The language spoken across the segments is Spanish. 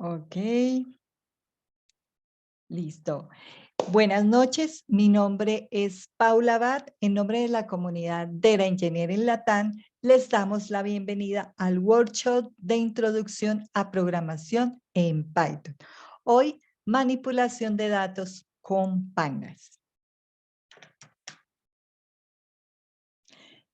Ok, listo. Buenas noches, mi nombre es Paula Abad. En nombre de la comunidad de la Ingeniería en Latam, les damos la bienvenida al workshop de introducción a programación en Python. Hoy, manipulación de datos con pandas.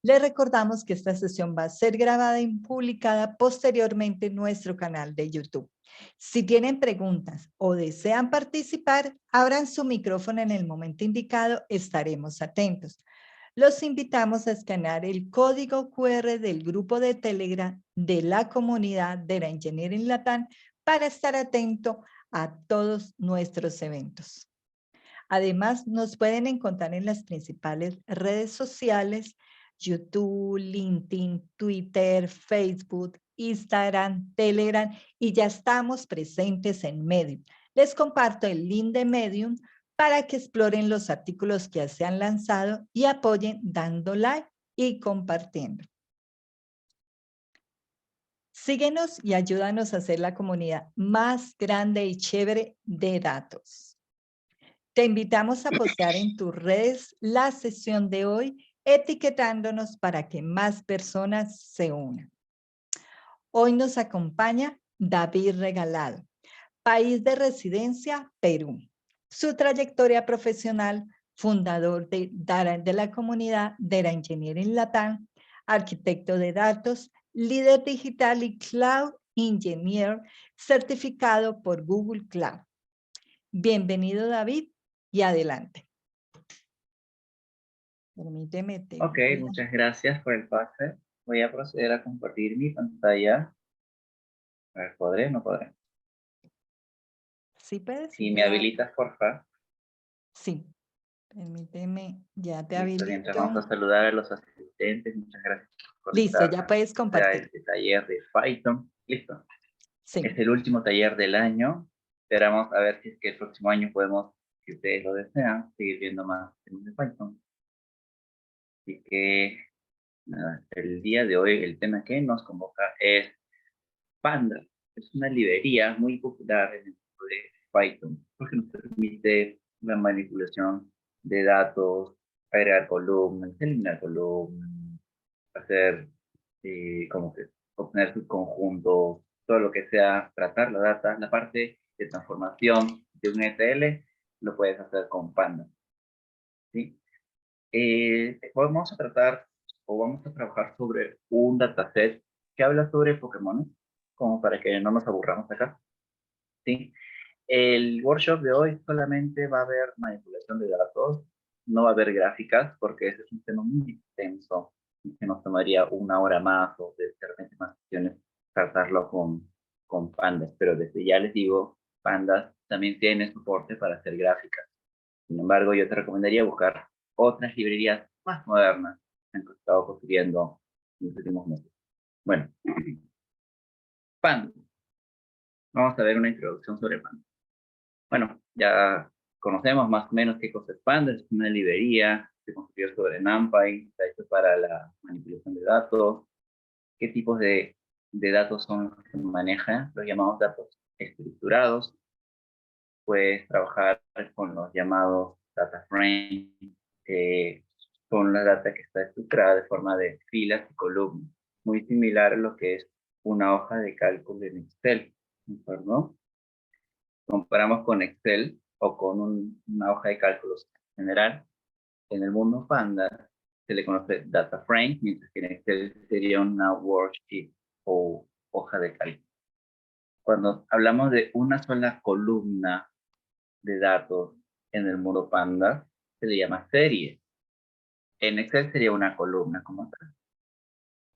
Les recordamos que esta sesión va a ser grabada y publicada posteriormente en nuestro canal de YouTube. Si tienen preguntas o desean participar, abran su micrófono en el momento indicado, estaremos atentos. Los invitamos a escanear el código QR del grupo de Telegram de la comunidad de la Ingeniería en Latam para estar atento a todos nuestros eventos. Además, nos pueden encontrar en las principales redes sociales: YouTube, LinkedIn, Twitter, Facebook, Instagram, Telegram, y ya estamos presentes en Medium. Les comparto el link de Medium para que exploren los artículos que se han lanzado y apoyen dando like y compartiendo. Síguenos y ayúdanos a hacer la comunidad más grande y chévere de datos. Te invitamos a postear en tus redes la sesión de hoy, etiquetándonos para que más personas se unan. Hoy nos acompaña David Regalado, país de residencia, Perú. Su trayectoria profesional: fundador de la comunidad de la Ingeniería en Latam, arquitecto de datos, líder digital y cloud engineer, certificado por Google Cloud. Bienvenido, David, y adelante. Permíteme, te Ok, voy a... muchas gracias por el pase. Voy a proceder a compartir mi pantalla. A ver, ¿podré? No podré. ¿Sí puedes? Si me Ya, habilitas, porfa. sí. Permíteme, ya te Listo, mientras habilito. vamos a saludar a los asistentes. Muchas gracias por Listo, ya puedes conectarse a compartir. este taller de Python. Listo. Es Sí. el último taller del año. Esperamos a ver si es que el próximo año podemos, si ustedes lo desean, seguir viendo más temas de Python. Así que, nada, el día de hoy el tema que nos convoca es Panda. Es una librería muy popular en el mundo de Python porque nos permite la manipulación de datos, agregar columnas, eliminar columnas, hacer como que obtener subconjuntos, todo lo que sea tratar la data, la parte de transformación de un ETL lo puedes hacer con Panda, ¿sí? Vamos a tratar o vamos a trabajar sobre un dataset que habla sobre Pokémon, como para que no nos aburramos acá, ¿sí? El workshop de hoy solamente va a haber manipulación de datos, no va a haber gráficas, porque ese es un tema muy extenso y que nos tomaría una hora más o de repente más sesiones tratarlo con Pandas, pero desde ya les digo, Pandas también tiene soporte para hacer gráficas. Sin embargo, yo te recomendaría buscar otras librerías más modernas que han estado construyendo en los últimos meses. Bueno, Pandas. Vamos a ver una introducción sobre Pandas. Bueno, ya conocemos más o menos qué cosa es Pandas. Es una librería, se construyó sobre NumPy, está hecho para la manipulación de datos. ¿Qué tipos de datos son los que maneja? Los llamamos datos estructurados. Puedes trabajar con los llamados data frames, que son la data que está estructurada de forma de filas y columnas, muy similar a lo que es una hoja de cálculo en Excel, ¿de acuerdo? Comparamos con Excel o con una hoja de cálculos general. En el mundo Panda se le conoce data frame, mientras que en Excel sería una worksheet o hoja de cálculo. Cuando hablamos de una sola columna de datos en el mundo Panda, se le llama serie. En Excel sería una columna como tal.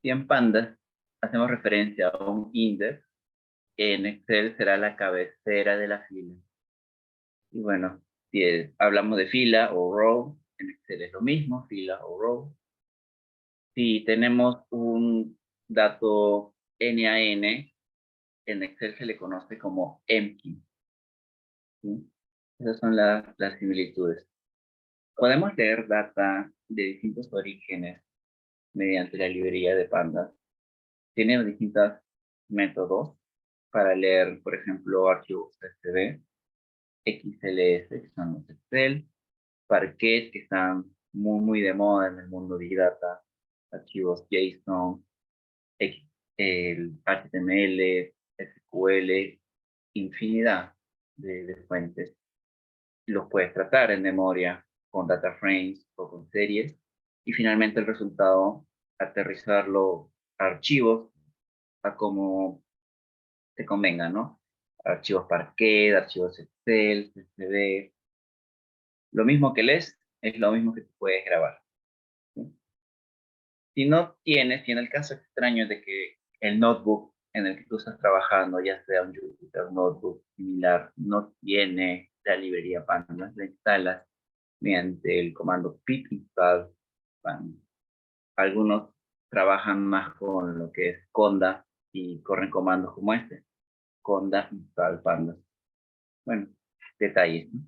Y en Pandas hacemos referencia a un index, que en Excel será la cabecera de la fila. Y bueno, si hablamos de fila o row, en Excel es lo mismo, fila o row. Si tenemos un dato N a N, en Excel se le conoce como empty, ¿sí? Esas son las similitudes. Podemos leer data de distintos orígenes mediante la librería de Pandas. Tiene distintos métodos. para leer, por ejemplo, archivos CSV, XLS, que son los Excel, Parquet, que están muy de moda en el mundo Big Data, archivos JSON, el HTML, SQL, infinidad de fuentes. Los puedes tratar en memoria con data frames o con series. Y finalmente el resultado, aterrizarlo a archivos, a como te convenga, ¿no? Archivos Parquet, archivos Excel, CSV. Lo mismo que lees, es lo mismo que tú puedes grabar. ¿Sí? Si no tienes, si en el caso extraño de que el notebook en el que tú estás trabajando, ya sea un Jupyter Notebook similar, no tiene la librería Pandas, la instalas mediante el comando pip install Pandas. Algunos trabajan más con lo que es Conda y corren comandos como este, Conda install Pandas. Bueno, detalles, ¿no?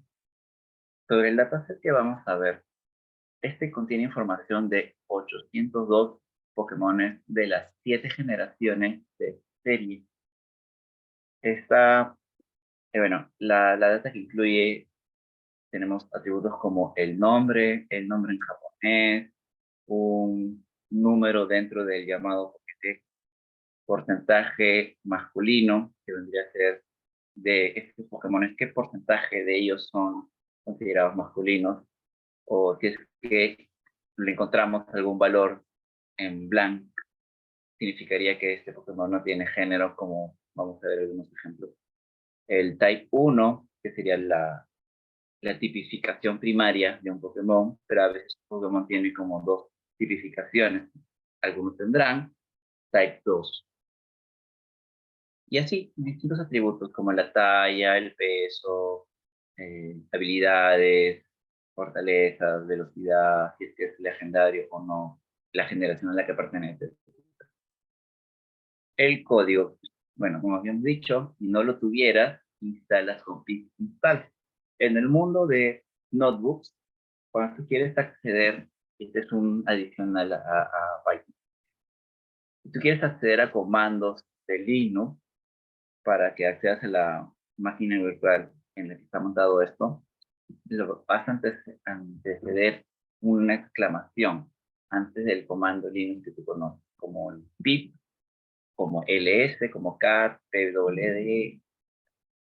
Sobre el dataset que vamos a ver, este contiene información de 802 Pokémones de las 7 generaciones de serie. Esta, la data que incluye, tenemos atributos como el nombre en japonés, un número dentro del llamado porcentaje masculino, que vendría a ser de estos Pokémones, qué porcentaje de ellos son considerados masculinos, o si es que le encontramos algún valor en blanco, significaría que este Pokémon no tiene género, como vamos a ver algunos ejemplos. El Type 1, que sería la tipificación primaria de un Pokémon, pero a veces un Pokémon tiene como 2 tipificaciones. Algunos tendrán Type 2. Y así, distintos atributos como la talla, el peso, habilidades, fortalezas, velocidad, si es que es legendario o no, la generación a la que pertenece. El código, bueno, como habíamos dicho, si no lo tuvieras, instalas con pip install. En el mundo de notebooks, cuando tú quieres acceder, este es un adicional a Python. Si tú quieres acceder a comandos de Linux para que accedas a la máquina virtual en la que está montado esto, lo vas anteceder una exclamación antes del comando Linux que tú conoces, como el pip, como ls, como cat, pwd,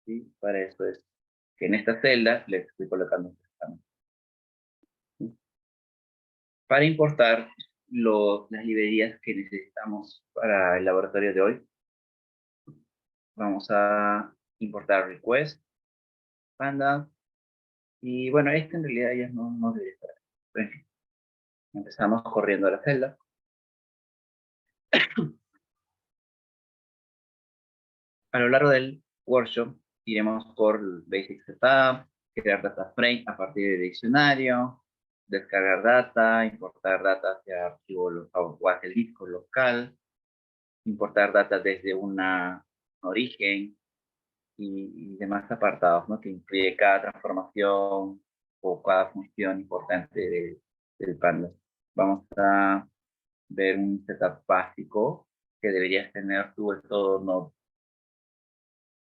¿sí? Para eso es que en esta celda le estoy colocando un exclamación. ¿Sí? Para importar las librerías que necesitamos para el laboratorio de hoy, vamos a importar request, panda, y bueno, este en realidad ya no debe estar. En fin, empezamos corriendo a la celda. A lo largo del workshop iremos por Basic Setup, crear data frame a partir de diccionario, descargar data, importar data hacia archivo o hacia el disco local, importar data desde un origen y demás apartados, ¿no? Que incluye cada transformación o cada función importante del Pandas. Vamos a ver un setup básico que deberías tener tú en todo Node.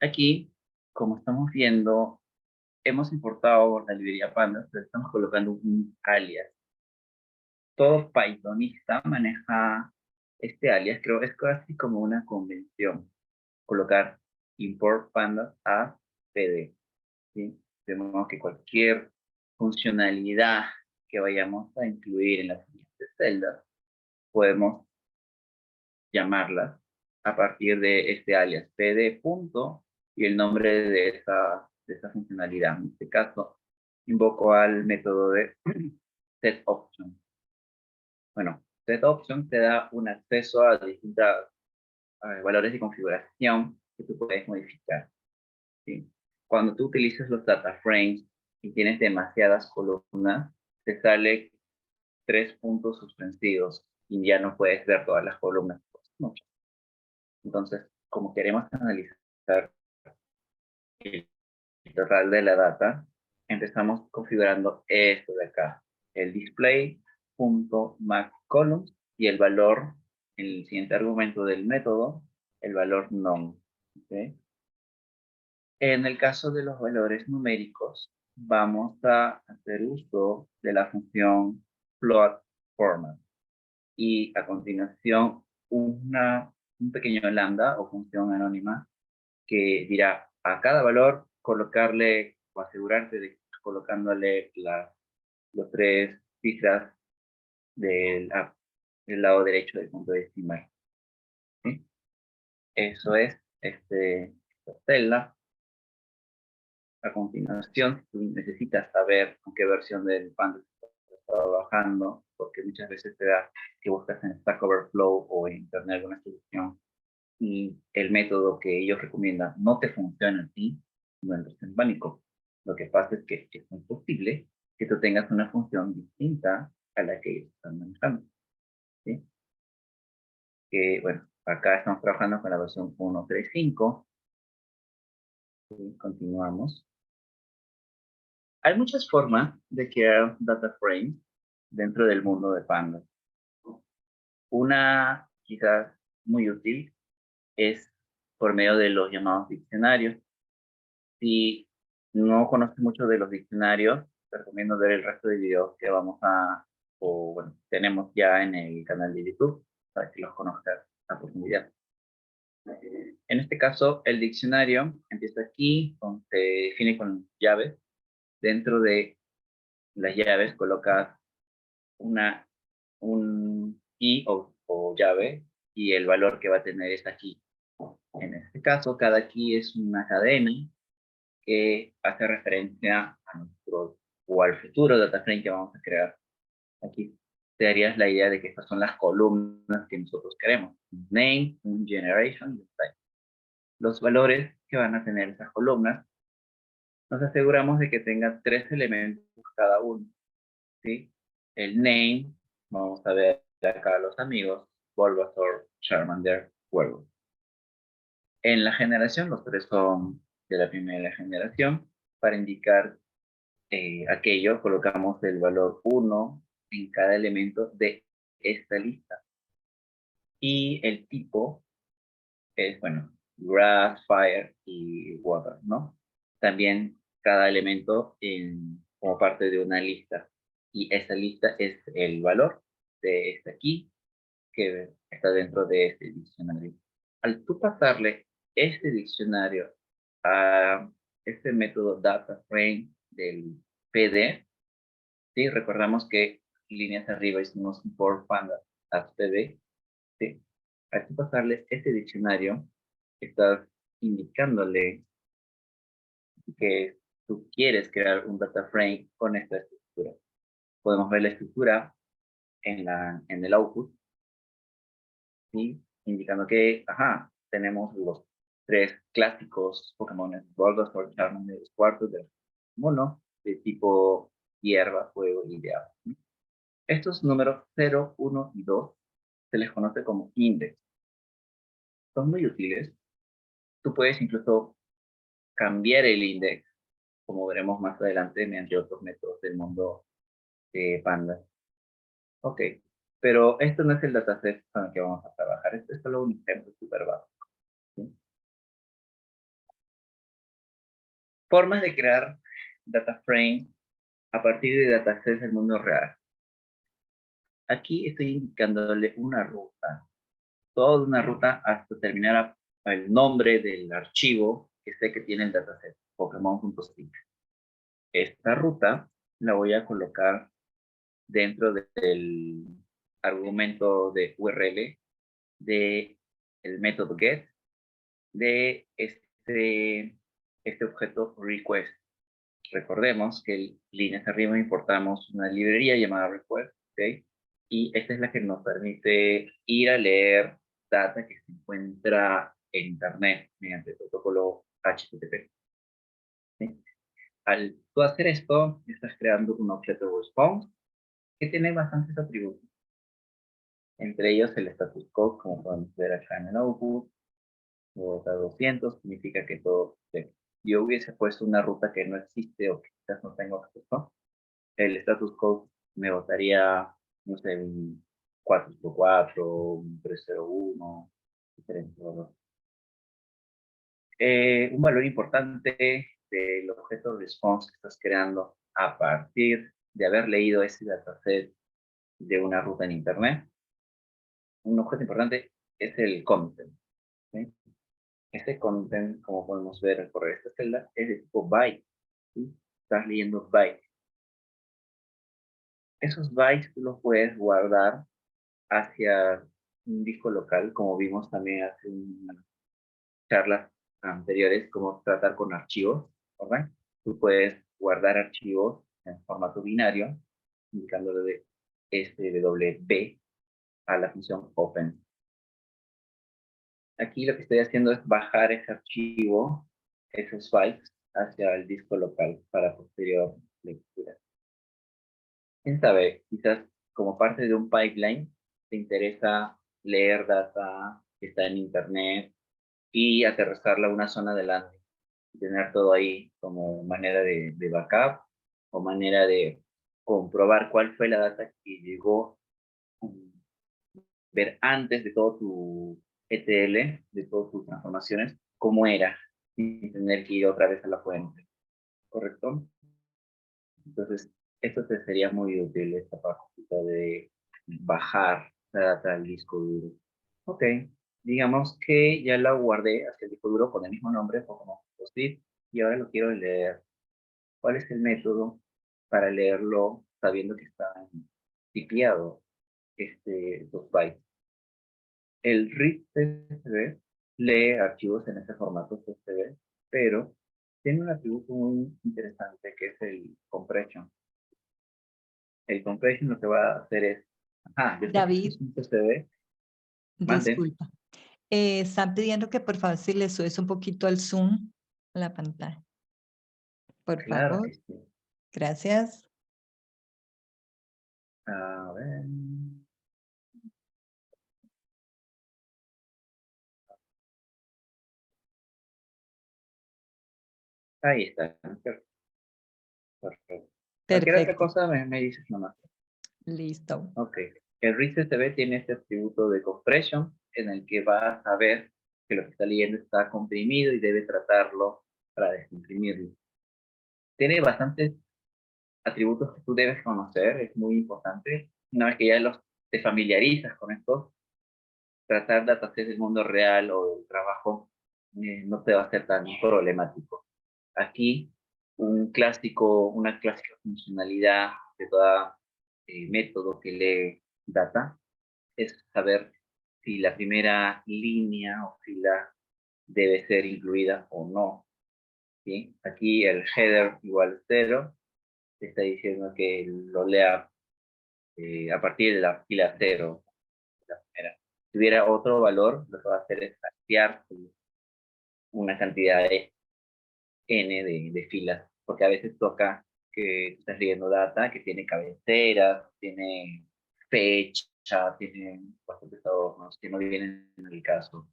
Aquí, como estamos viendo, hemos importado la librería Pandas, pero estamos colocando un alias. Todo Pythonista maneja este alias, creo que es casi como una convención, colocar import pandas a pd, ¿sí? De modo que cualquier funcionalidad que vayamos a incluir en las siguientes celdas, podemos llamarlas a partir de este alias pd punto y el nombre de esa funcionalidad. En este caso, invoco al método de setOption. Bueno, setOption te da un acceso a distintos valores de configuración que tú puedes modificar, ¿sí? Cuando tú utilizas los data frames y tienes demasiadas columnas, te sale 3 puntos suspensivos y ya no puedes ver todas las columnas. Mucho. Entonces, como queremos analizar el total de la data, empezamos configurando esto de acá, el display.maxColumns y el valor, en el siguiente argumento del método, el valor none. ¿Ok? En el caso de los valores numéricos, vamos a hacer uso de la función float format. Y a continuación, un pequeño lambda o función anónima que dirá a cada valor colocarle o asegurarte de colocándole los tres cifras del lado derecho del punto decimal. ¿Sí? Eso es esta celda. A continuación, si tú necesitas saber con qué versión del Pandas estás trabajando, porque muchas veces te da que buscas en Stack Overflow o en Internet alguna solución y el método que ellos recomiendan no te funciona a ti, no entres en pánico. Lo que pasa es que es muy posible que tú tengas una función distinta a la que ellos están manejando. ¿Sí? Que, bueno, acá estamos trabajando con la versión 1.3.5. ¿Sí? Continuamos. Hay muchas formas de crear data frames dentro del mundo de Pandas. Una quizás muy útil es por medio de los llamados diccionarios. Si no conoces mucho de los diccionarios, te recomiendo ver el resto de videos que tenemos ya en el canal de YouTube para que los conozcas a profundidad. En este caso, el diccionario empieza aquí, se define con llaves. Dentro de las llaves colocas un key o llave y el valor que va a tener esta key. En este caso, cada key es una cadena que hace referencia a nuestro o al futuro data frame que vamos a crear. Aquí te darías la idea de que estas son las columnas que nosotros queremos. Un name, un generation y un type. Los valores que van a tener esas columnas, nos aseguramos de que tenga 3 elementos cada uno. ¿Sí? El name, vamos a ver acá a los amigos, Bulbasaur, Charmander, Huevo. En la generación, los 3 son de la primera generación. Para indicar aquello, colocamos el valor 1 en cada elemento de esta lista. Y el tipo es, bueno, grass, fire y water, ¿no? También cada elemento como parte de una lista. Y esa lista es el valor de esta key que está dentro de este diccionario. Al tú pasarle este diccionario a este método data frame del PD, ¿sí? Recordamos que líneas arriba hicimos import panda as PD, ¿sí? Al tú pasarle este diccionario, estás indicándole que tú quieres crear un data frame con esta estructura. Podemos ver la estructura en el output, ¿sí? Indicando que, tenemos los 3 clásicos Pokémon Bulbasaur, Charmander, Squirtle, de mono, de tipo hierba, fuego y de agua. Estos números 0, 1 y 2 se les conoce como index. Son muy útiles. Tú puedes incluso cambiar el index, como veremos más adelante, mediante otros métodos del mundo de Panda. Ok, pero esto no es el dataset con el que vamos a trabajar. Esto es solo un ejemplo súper básico. ¿Sí? Formas de crear data frame a partir de datasets del mundo real. Aquí estoy indicándole una ruta, toda una ruta hasta terminar el nombre del archivo que sé que tiene el dataset, Pokémon.zip. Esta ruta la voy a colocar dentro del argumento de URL de el método get de este objeto request. Recordemos que líneas arriba importamos una librería llamada request, ¿okay? Y esta es la que nos permite ir a leer data que se encuentra en internet mediante el protocolo HTTP. ¿Sí? Al tú hacer esto, estás creando un objeto response que tiene bastantes atributos. Entre ellos el status code, como podemos ver acá en el output, ruta 200, significa que todo yo hubiese puesto una ruta que no existe o que quizás no tengo acceso, el status code me botaría, no sé, un 404, un 301, diferente valor. Un valor importante del objeto response que estás creando a partir de haber leído ese dataset de una ruta en Internet. Un objeto importante es el content, ¿sí? Este content, como podemos ver al correr esta celda, es de tipo byte, ¿sí? Estás leyendo byte. Esos bytes tú los puedes guardar hacia un disco local, como vimos también hace unas charlas anteriores, cómo tratar con archivos, ¿verdad? Tú puedes guardar archivos en formato binario, indicándole de SWB a la función open. Aquí lo que estoy haciendo es bajar ese archivo, esos files, hacia el disco local para posterior lectura. Quién sabe, quizás como parte de un pipeline te interesa leer data que está en internet y aterrizarla a una zona de landing, tener todo ahí como manera de backup o manera de comprobar cuál fue la data que llegó, ver antes de todo tu ETL, de todas tus transformaciones, cómo era, sin tener que ir otra vez a la fuente, ¿correcto? Entonces, esto te sería muy útil, esta parte de bajar la data al disco duro. Ok, digamos que ya la guardé hacia el disco duro con el mismo nombre, como post-it, y ahora lo quiero leer. ¿Cuál es el método para leerlo sabiendo que está tipeado estos bytes? El read CSV lee archivos en ese formato CSV, pero tiene un atributo muy interesante que es el compression. El compression lo que va a hacer es, yo sé que esto David, es un CSV, mande, disculpa. Están pidiendo que por favor si le subes un poquito al zoom a la pantalla. Por claro favor. que sí. Gracias. A ver, ahí está, perfecto. Perfecto. Cualquier otra Perfecto. cosa me dices nomás. Listo. Ok. El read CSV tiene este atributo de compression en el que va a saber que lo que está leyendo está comprimido y debe tratarlo para descomprimirlo. Tiene bastantes atributos que tú debes conocer, es muy importante. Una vez que ya te familiarizas con esto, tratar datasets del mundo real o del trabajo no te va a ser tan problemático. Aquí, una clásica funcionalidad de todo método que lee data es saber si la primera línea o fila debe ser incluida o no. ¿Sí? Aquí el header igual 0 te está diciendo que lo lea a partir de la fila 0. La primera. Si hubiera otro valor, lo que va a hacer es ampliar una cantidad de n de filas, porque a veces toca que estás leyendo data que tiene cabeceras, tiene fecha, tiene bastantes adornos que no vienen en el caso.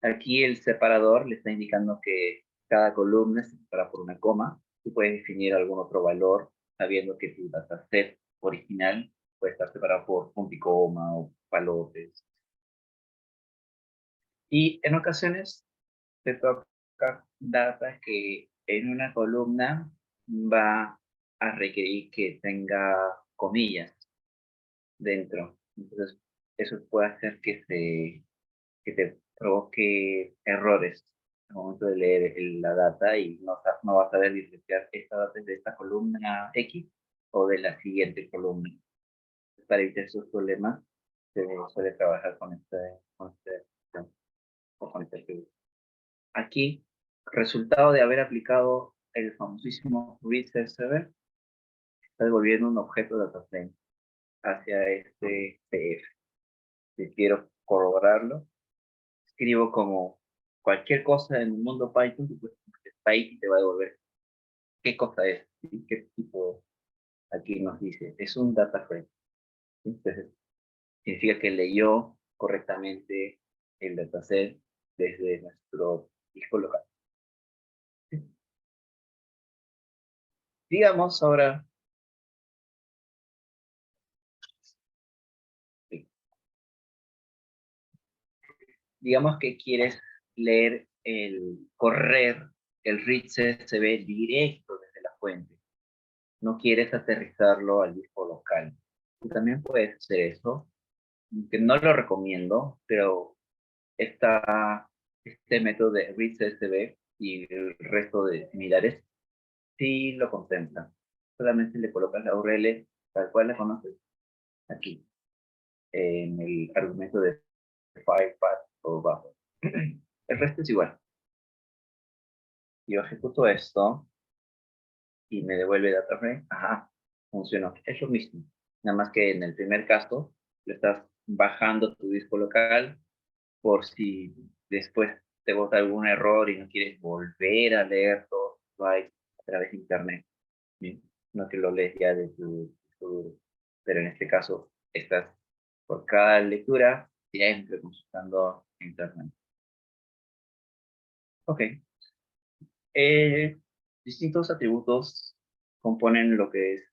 Aquí el separador le está indicando que cada columna se separa por una coma. Tú puedes definir algún otro valor sabiendo que tu dataset original puede estar separado por punto y coma o palotes. Y en ocasiones te toca data que en una columna va a requerir que tenga comillas dentro. Entonces, eso puede hacer que te provoque errores al momento de leer la data y no vas a saber diferenciar esta data es de esta columna X o de la siguiente columna. Para evitar esos problemas, se suele trabajar con este archivo. Aquí, resultado de haber aplicado el famosísimo read CSV, está devolviendo un objeto de dataframe hacia este CF. Si quiero corroborarlo, escribo como cualquier cosa en el mundo Python, pues está ahí y te va a devolver qué cosa es, ¿sí? Qué tipo aquí nos dice. Es un data frame. ¿Sí? Entonces, significa que leyó correctamente el dataset desde nuestro disco local. ¿Sí? Digamos ahora, sí, digamos que quieres leer el correr el read CSV directo desde la fuente. No quieres aterrizarlo al disco local. Tú también puedes hacer eso, que no lo recomiendo, pero este método de read CSV y el resto de similares sí lo contemplan. Solamente le colocas la URL tal cual la conoces aquí, en el argumento de FilePath o bajo. El resto es igual. Yo ejecuto esto y me devuelve data frame. Ajá, funcionó. Es lo mismo. Nada más que en el primer caso, lo estás bajando tu disco local por si después te bota algún error y no quieres volver a leer todo a través de internet. ¿Sí? No que lo lees ya de tu disco duro. Pero en este caso, estás por cada lectura siempre consultando internet. Ok. Distintos atributos componen lo que es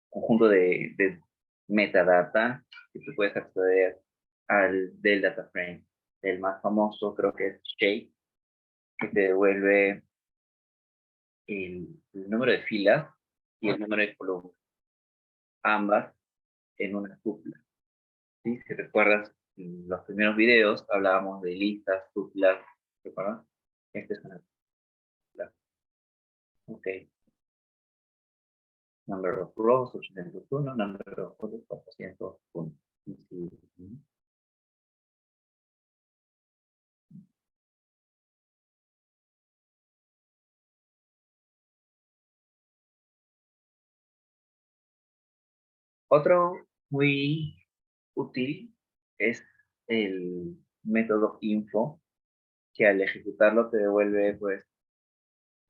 conjunto de metadata que tú puedes acceder del data frame. El más famoso creo que es Shape, que te devuelve el número de filas y el número de columnas, ambas en una tupla. ¿Sí? Si recuerdas, en los primeros videos hablábamos de listas, tuplas, ¿recuerdas? Esta es una tupla. Ok. Number of rows, 801, number of rows, 401. Otro muy útil es el método info, que al ejecutarlo te devuelve pues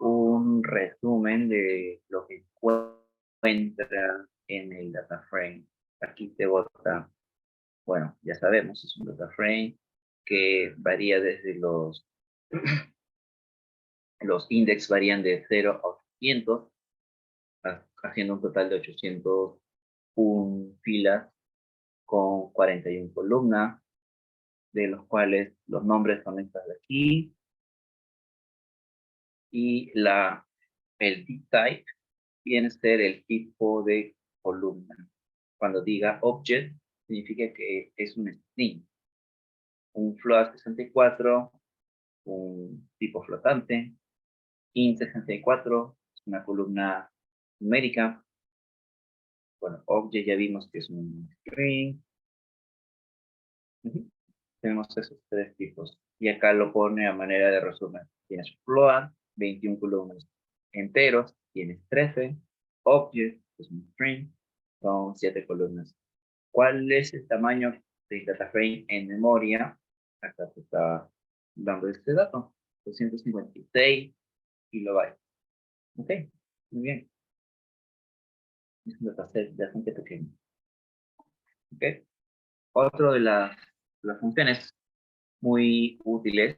un resumen de lo que encuentra en el data frame. Aquí te bota, bueno, ya sabemos, es un data frame que varía desde los index varían de 0 a 800, haciendo un total de 801 filas con 41 columnas, de los cuales los nombres son estas de aquí, y el type type viene a ser el tipo de columna. Cuando diga object, significa que es un string. Un float 64, un tipo flotante, int64, es una columna numérica. Bueno, object ya vimos que es un string. Tenemos esos tres tipos. Y acá lo pone a manera de resumen. Tienes float, 21 columnas. Enteros, tienes 13. Object, es un string, son 7 columnas. ¿Cuál es el tamaño del data frame en memoria? Acá te está dando este dato. 256 kilobytes. Ok, muy bien. Es un dataset bastante pequeño. Ok. Otro de las funciones muy útiles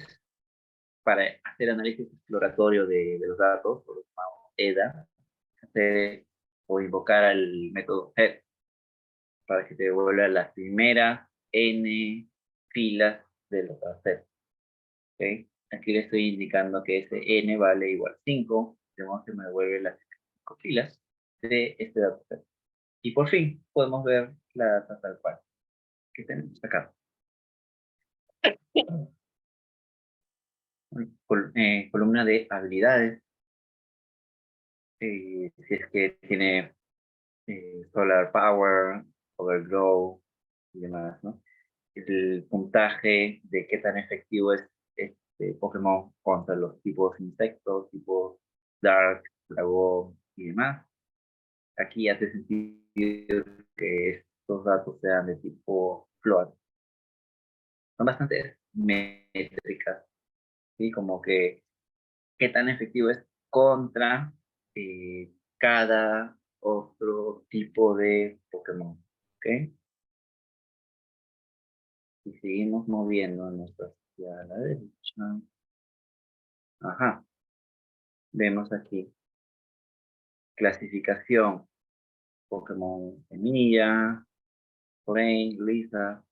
para hacer análisis exploratorio de los datos, por lo llamado EDA, hacer o invocar al método head para que te devuelva las primeras n filas del dataset. ¿Okay? Aquí le estoy indicando que ese n vale igual a 5, de modo que me devuelve las 5 filas de este dataset. Y por fin podemos ver la data tal cual que tenemos acá. Columna de habilidades. Si es que tiene Solar Power, Overglow y demás, ¿no? El puntaje de qué tan efectivo es este Pokémon contra los tipos insectos, tipos Dark, Dragón y demás. Aquí hace sentido que estos datos sean de tipo Float. Son bastante métricas, ¿sí? Como que qué tan efectivo es contra cada otro tipo de Pokémon. ¿Ok? Y seguimos moviéndonos hacia la derecha. Ajá. Vemos aquí clasificación. Pokémon Semilla, Rain, Lisa,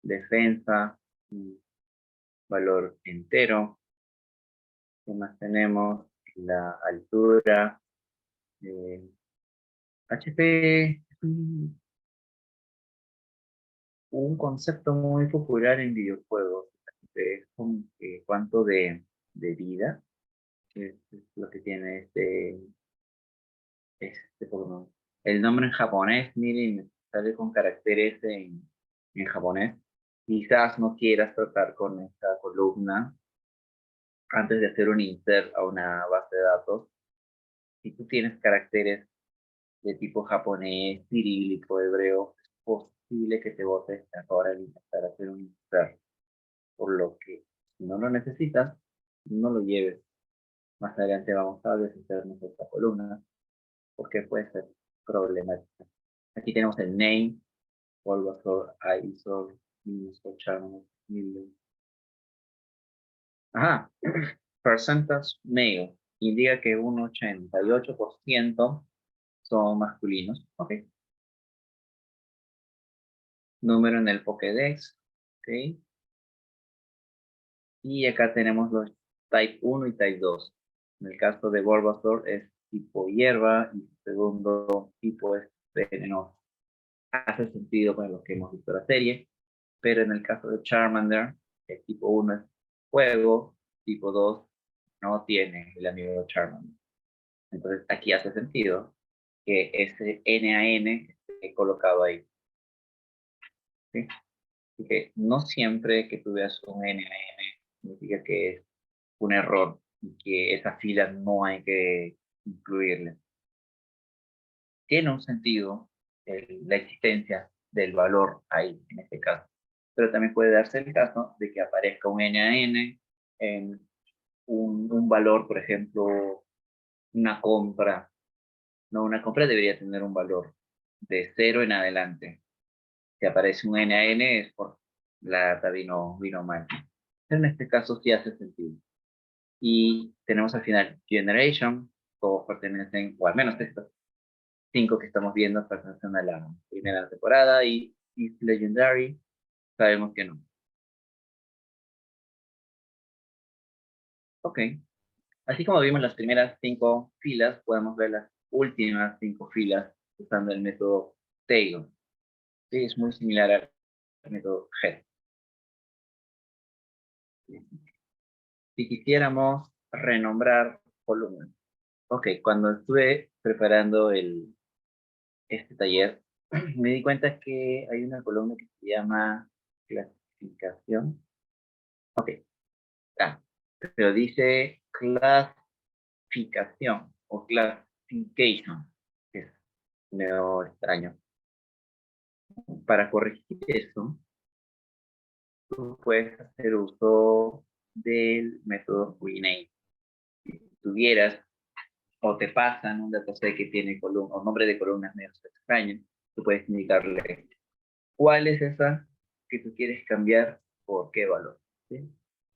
Defensa, valor entero. ¿Qué más tenemos? La altura. HP es un concepto muy popular en videojuegos. Es como que cuánto de vida es lo que tiene este Pokémon. El nombre en japonés, miren, sale con caracteres en japonés. Quizás no quieras tratar con esta columna antes de hacer un insert a una base de datos. Si tú tienes caracteres de tipo japonés, cirílico, hebreo, es posible que te bote ahora al intentar hacer un insert. Por lo que, si no lo necesitas, no lo lleves. Más adelante vamos a deshacernos de esta columna, porque puede ser problemática. Aquí tenemos el name, Bulbasaur, Ivysaur, Venusaur, Charmander, Mildred. Ajá, percentage male, indica que un 88% son masculinos. Ok. Número en el Pokédex. Ok. Y acá tenemos los Type 1 y Type 2. En el caso de Bulbasaur es tipo hierba y el segundo tipo es venenoso. Hace sentido para los que hemos visto la serie, pero en el caso de Charmander, el tipo 1 es fuego, tipo 2 no tiene el amigo Charmander. Entonces aquí hace sentido que ese NaN esté colocado ahí. ¿Sí? Así que no siempre que tú veas un NaN significa que es un error y que esa fila no hay que incluirle. Tiene un sentido la existencia del valor ahí, en este caso. Pero también puede darse el caso de que aparezca un NaN en un valor, por ejemplo, una compra. No, una compra debería tener un valor de 0 en adelante. Si aparece un NaN es por la data vino mal. En este caso sí hace sentido. Y tenemos al final Generation, todos pertenecen, o al menos estos 5 que estamos viendo pertenecen a la primera temporada, y Legendary, sabemos que no. Ok, así como vimos las primeras 5 filas, podemos ver las últimas 5 filas usando el método Taylor. Sí, es muy similar al método G. Si quisiéramos renombrar columnas. Ok, cuando estuve preparando este taller, me di cuenta que hay una columna que se llama clasificación. Ok, pero dice clasificación o classification, que es medio extraño. Para corregir eso, tú puedes hacer uso del método rename. Si tuvieras o te pasan un dataset que tiene columna o nombre de columnas medio extraños, tú puedes indicarle cuál es esa que tú quieres cambiar por qué valor, ¿sí?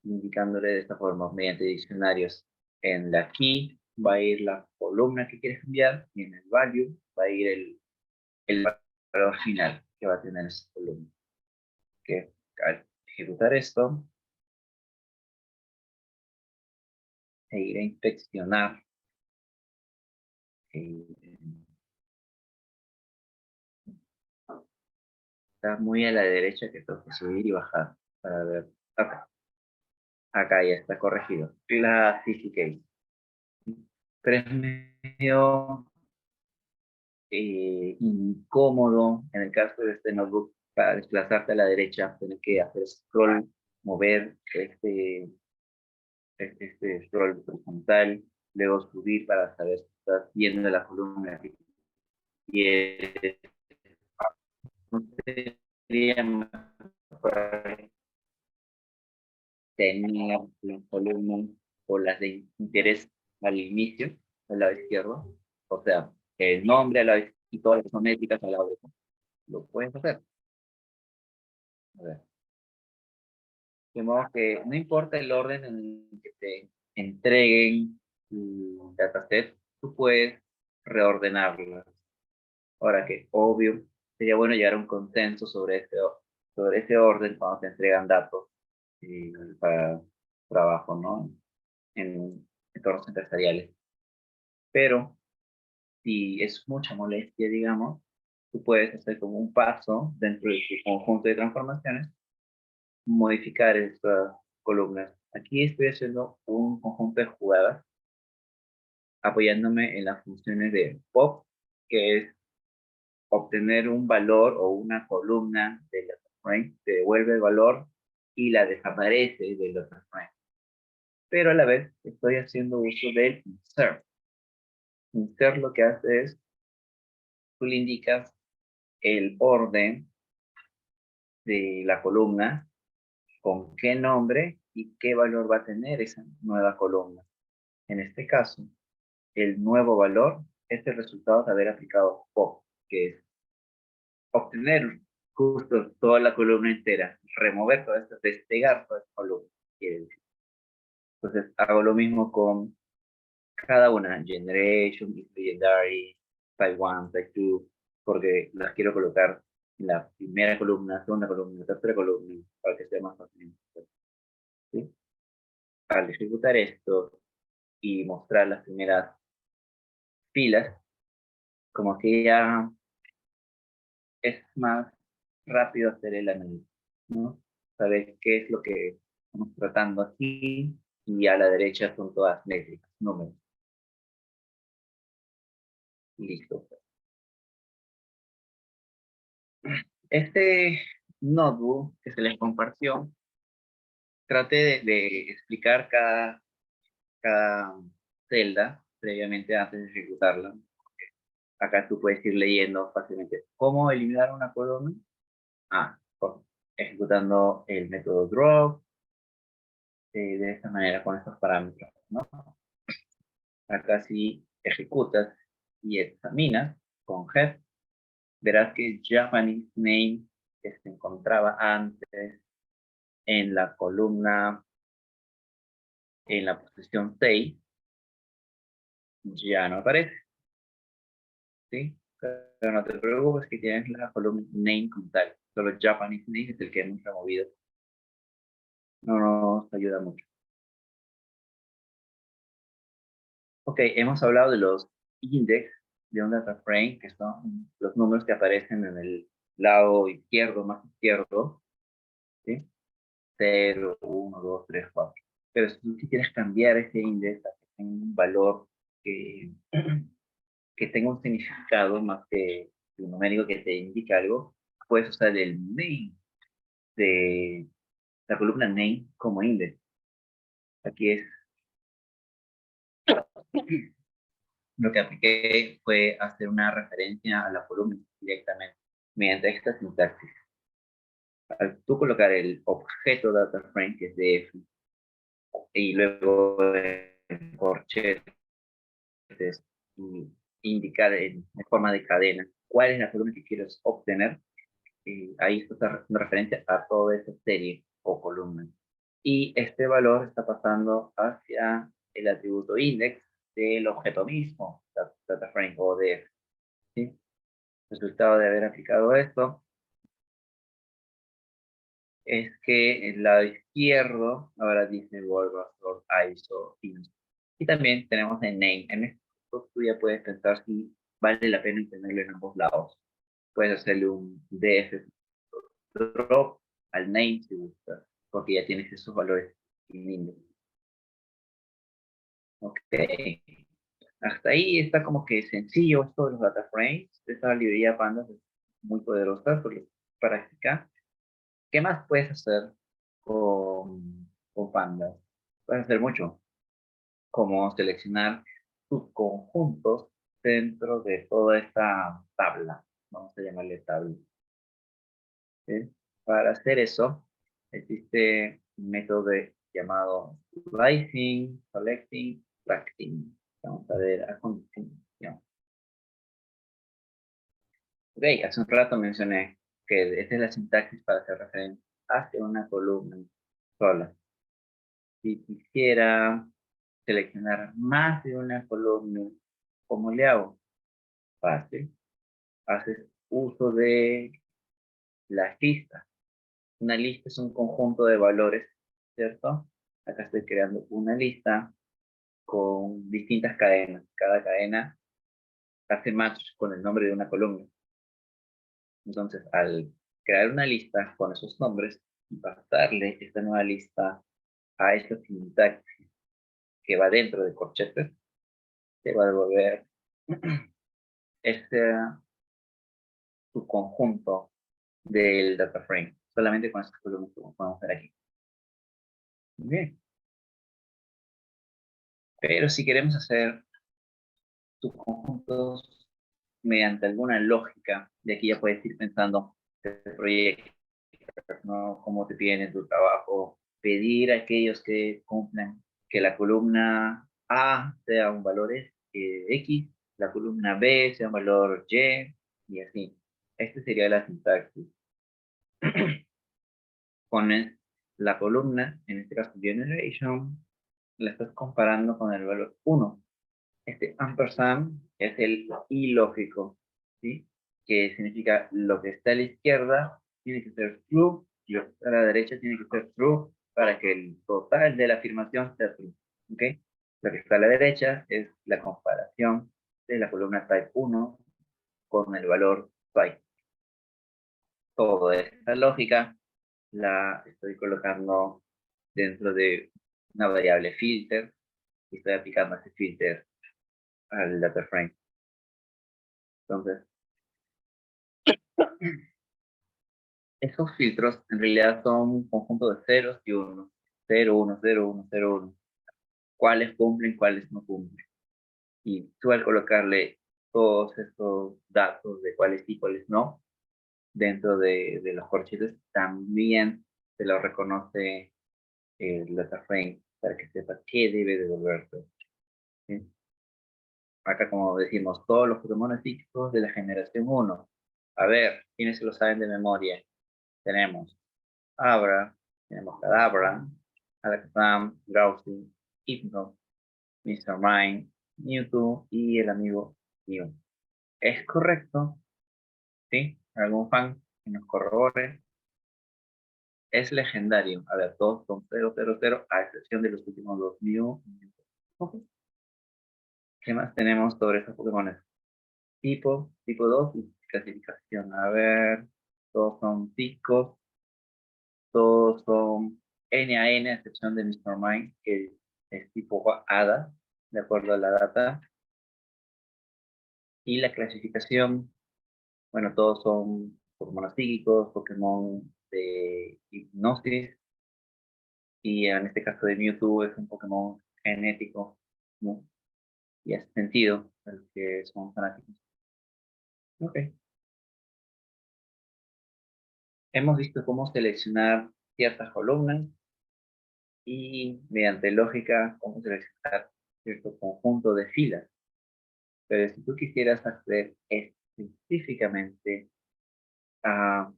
Indicándole de esta forma mediante diccionarios. En la key va a ir la columna que quieres cambiar y en el value va a ir el valor final que va a tener esa columna. Que al ejecutar esto e ir a inspeccionar, está muy a la derecha que tengo que subir y bajar para ver. Acá ya está corregido. Classification. Pero es medio incómodo en el caso de este notebook para desplazarte a la derecha, tener que hacer scroll, mover este scroll horizontal, luego subir para saber si estás viendo la columna que quieres. No sería mejor tener las columnas o las de interés al inicio, al lado izquierdo, o sea, el nombre a la vez y todas las métricas al lado derecho. Lo puedes hacer. A ver. De modo que no importa el orden en el que te entreguen tu dataset, tú puedes reordenarlas. Ahora que, obvio, sería bueno llegar a un consenso sobre ese orden cuando te entregan datos para trabajo, ¿no? En entornos empresariales. Pero si es mucha molestia, digamos, tú puedes hacer como un paso dentro de tu conjunto de transformaciones, modificar estas columnas. Aquí estoy haciendo un conjunto de jugadas apoyándome en las funciones de pop, que es obtener un valor o una columna del data frame, te devuelve el valor y la desaparece del data frame. Pero a la vez estoy haciendo uso del insert. Insert lo que hace es, tú le indicas el orden de la columna, con qué nombre y qué valor va a tener esa nueva columna. En este caso, el nuevo valor es el resultado de haber aplicado pop, que es obtener justo toda la columna entera, remover toda esta, despegar toda esta columna, quiere decir. Entonces hago lo mismo con cada una, Generation, Legendary, Type 1, Type 2, porque las quiero colocar en la primera columna, segunda columna, tercera columna, para que sea más fácil. ¿Sí? Al ejecutar esto y mostrar las primeras filas, como que ya es más rápido hacer el análisis, ¿no? Saber qué es lo que estamos tratando aquí, y a la derecha son todas métricas, números. Listo. Este notebook que se les compartió, traté de explicar cada celda previamente antes de ejecutarla. Acá tú puedes ir leyendo fácilmente cómo eliminar una columna. Ejecutando el método drop, de esta manera con estos parámetros, ¿no? Acá si ejecutas y examinas con head, verás que Japanese name, que se encontraba antes en la columna, en la posición 6, ya no aparece, ¿sí? Pero no te preocupes que tienes la columna name como tal. Solo Japanese name es el que hemos removido. No nos ayuda mucho. Ok, hemos hablado de los index de un data frame, que son los números que aparecen en el lado izquierdo, más izquierdo, ¿sí? 0, 1, 2, 3, 4. Pero si tú quieres cambiar ese índice a que tenga un valor que, que tenga un significado más que un numérico que te indique algo, puedes usar el name de la columna name como índice. Aquí es lo que apliqué, fue hacer una referencia a la columna directamente mediante esta sintaxis. Al tú colocar el objeto data frame, que es df, y luego en corchetes, y indicar en forma de cadena cuál es la columna que quieres obtener, ahí está haciendo referencia a toda esa serie o columna. Y este valor está pasando hacia el atributo index del objeto mismo, data frame o df. ¿Sí? Resultado de haber aplicado esto es que el lado izquierdo ahora dice Wolfram, ISO, INSO. Y también tenemos el name. En esto tú ya puedes pensar si vale la pena tenerlo en ambos lados. Puedes hacerle un df drop al name si gustas, porque ya tienes esos valores en índice. Ok. Hasta ahí está como que sencillo esto de los data frames. Esta librería Pandas es muy poderosa para practicar. ¿Qué más puedes hacer con Pandas? Puedes hacer mucho, como seleccionar subconjuntos dentro de toda esta tabla. Vamos a llamarle tabla. ¿Sí? Para hacer eso, existe un método llamado slicing, selecting, tracking. Vamos a ver a continuación. Ok, hace un rato mencioné que esta es la sintaxis para hacer referencia hacia una columna sola. Si quisiera seleccionar más de una columna, ¿cómo le hago? Fácil. Haces uso de las listas. Una lista es un conjunto de valores ¿cierto? Acá estoy creando una lista con distintas cadenas. Cada cadena hace match con el nombre de una columna. Entonces, al crear una lista con esos nombres y pasarle esta nueva lista a esta sintaxis que va dentro de corchetes, te va a devolver este subconjunto del data frame, solamente con estas columnas que podemos ver aquí. Bien. Pero si queremos hacer subconjuntos mediante alguna lógica, de aquí ya puedes ir pensando el proyecto, ¿no? Cómo te piden en tu trabajo, pedir a aquellos que cumplan que la columna A sea un valor X, la columna B sea un valor Y, y así. Esta sería la sintaxis. Pones la columna, en este caso generation, la estás comparando con el valor 1. Este ampersand es el ilógico, ¿sí? Que significa lo que está a la izquierda tiene que ser true y lo que está a la derecha tiene que ser true para que el total de la afirmación sea true, ¿ok? Lo que está a la derecha es la comparación de la columna type 1 con el valor type. Toda esta lógica la estoy colocando dentro de una variable filter y estoy aplicando ese filter al data frame. Entonces, esos filtros en realidad son un conjunto de ceros y unos. 0, 1, 0, 1, 0, 1. ¿Cuáles cumplen, cuáles no cumplen? Y tú al colocarle todos estos datos de cuáles sí, cuáles no, dentro de los corchetes, también se lo reconoce el data frame para que sepa qué debe devolverte. ¿Sí? Acá, como decimos, todos los Pokémon físicos de la generación 1. A ver, ¿quiénes se lo saben de memoria? Tenemos Abra, tenemos Kadabra, Alakazam, Drowsy, Hypno, Mr. Mime, Mewtwo y el amigo Mew. ¿Es correcto? ¿Sí? ¿Algún fan que nos corrobore? Es legendario. A ver, todos son 0, 0, 0, a excepción de los últimos dos Mew. Okay. ¿Qué más tenemos sobre estos Pokémon? Tipo 2 y clasificación. A ver, todos son picos, todos son N a N, a excepción de Mr. Mime, que es tipo Hada, de acuerdo a la data. Y la clasificación, bueno, todos son Pokémon psíquicos, Pokémon de hipnosis, y en este caso de Mewtwo es un Pokémon genético, ¿no? Y hace sentido, el que son fanáticos. Ok. Hemos visto cómo seleccionar ciertas columnas y mediante lógica cómo seleccionar cierto conjunto de filas. Pero si tú quisieras acceder específicamente a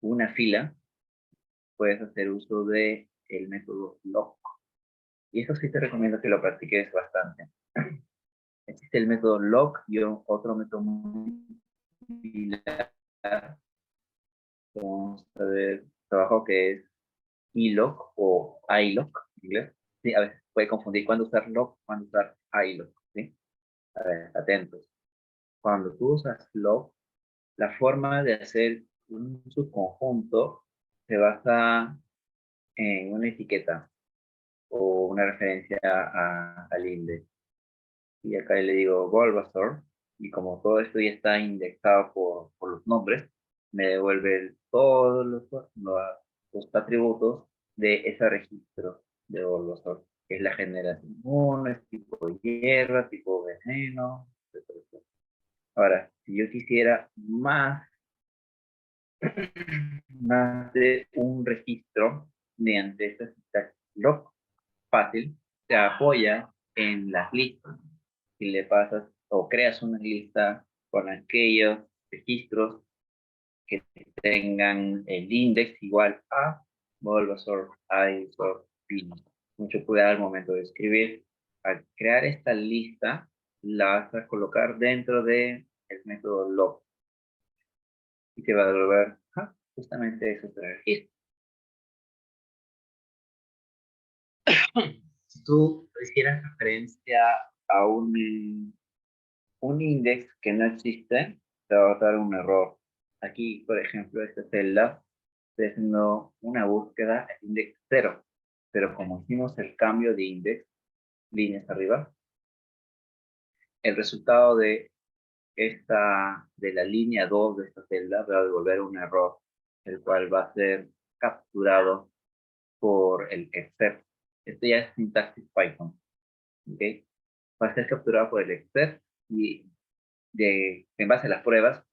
una fila, puedes hacer uso de el método lock. Y eso sí te recomiendo que lo practiques bastante. Existe el método lock y otro método muy similar. Vamos a ver trabajo que es iLock o iLock en inglés. Sí, a veces puede confundir cuándo usar lock, cuándo usar iLock. ¿Sí? A ver, atentos. Cuando tú usas lock, la forma de hacer un subconjunto se basa en una etiqueta o una referencia al index. Y acá le digo Bulbasaur, y como todo esto ya está indexado por los nombres, me devuelve todos los atributos de ese registro de Bulbasaur, que es la generación 1, es tipo hierba, tipo veneno, etc. Ahora, si yo quisiera más de un registro mediante esta sintaxis lock fácil, se apoya en las listas. Si le pasas o creas una lista con aquellos registros que tengan el index igual a Bulbasaur, Ivysaur, Pino. Mucho cuidado al momento de escribir. Al crear esta lista, la vas a colocar dentro del método log y te va a devolver justamente esos registros. Si tú hicieras referencia a un index que no existe, te va a dar un error. Aquí, por ejemplo, esta celda, estoy haciendo una búsqueda en index 0, pero como hicimos el cambio de index, líneas arriba, el resultado de la línea 2 de esta celda va a devolver un error, el cual va a ser capturado por el except. Esto ya es sintaxis Python, ¿ok? Va a ser capturado por el except y en base a las pruebas,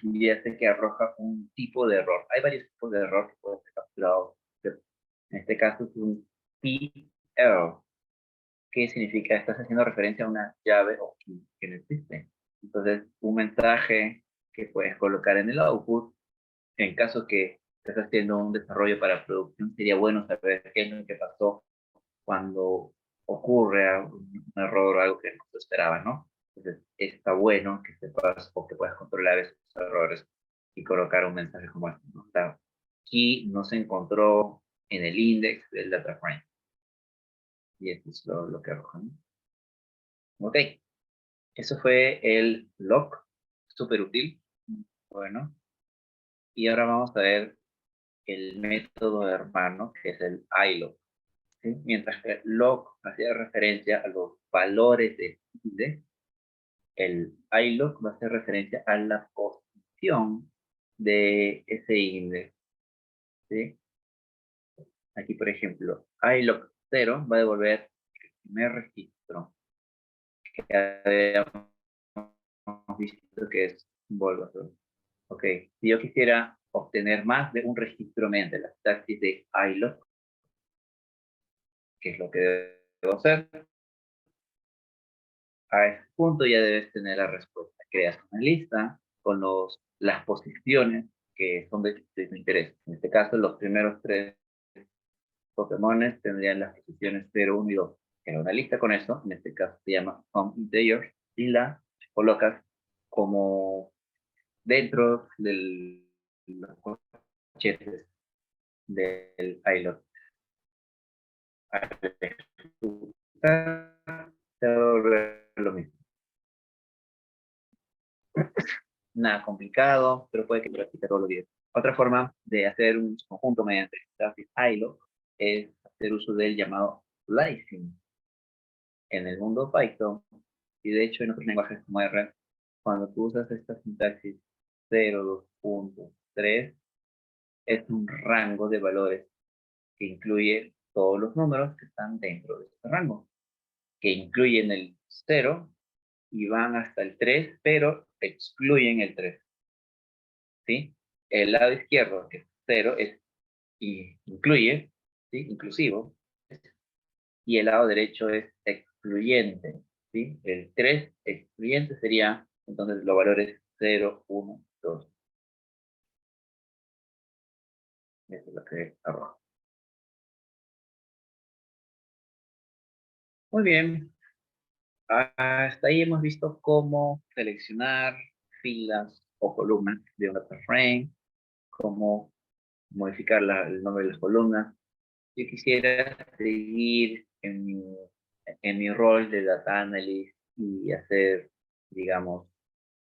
ya sé que arroja un tipo de error. Hay varios tipos de error que pueden ser capturados. En este caso es un p-error. ¿Qué significa? Estás haciendo referencia a una llave o key que no existe. Entonces, un mensaje que puedes colocar en el output, en caso que estés haciendo un desarrollo para producción, sería bueno saber qué es lo que pasó cuando ocurre un error o algo que no se esperaba, ¿no? Entonces, está bueno que sepas o que puedas controlar esos errores y colocar un mensaje como este, ¿no? La key no se encontró en el index del data frame. Y esto es lo que arroja, ¿no? Ok, eso fue el lock, súper útil. Bueno, y ahora vamos a ver el método hermano, que es el iLock. ¿Sí? Mientras que lock hacía referencia a los valores de index, el iLock va a hacer referencia a la posición de ese índice. ¿Sí? Aquí, por ejemplo, iLock 0 va a devolver el primer registro que habíamos visto que es Bulbasaur. Ok, si yo quisiera obtener más de un registro mediante la sintaxis de iLock, que es lo que debo hacer, a ese punto ya debes tener la respuesta. Creas una lista con las posiciones que son de tu interés. En este caso, los primeros 3 Pokémones tendrían las posiciones 0, 1 y 2. Era una lista con eso, en este caso se llama SomeIntegers, y la colocas como dentro de los corchetes del iLock. Lo mismo. Nada complicado, pero puede que practique todos los días. Otra forma de hacer un conjunto mediante sintaxis iLock es hacer uso del llamado slicing. En el mundo Python, y de hecho en otros lenguajes como R, cuando tú usas esta sintaxis 0, 2.3, es un rango de valores que incluye todos los números que están dentro de este rango, que incluyen el 0 y van hasta el 3, pero excluyen el 3. ¿Sí? El lado izquierdo, que es 0, incluye, ¿sí? Inclusivo, y el lado derecho es excluyente. ¿Sí? El 3 excluyente sería, entonces, los valores 0, 1, 2. Eso es lo que arroja. Muy bien. Hasta ahí hemos visto cómo seleccionar filas o columnas de un data frame, cómo modificar el nombre de las columnas. Yo quisiera seguir en mi rol de data analyst y hacer, digamos,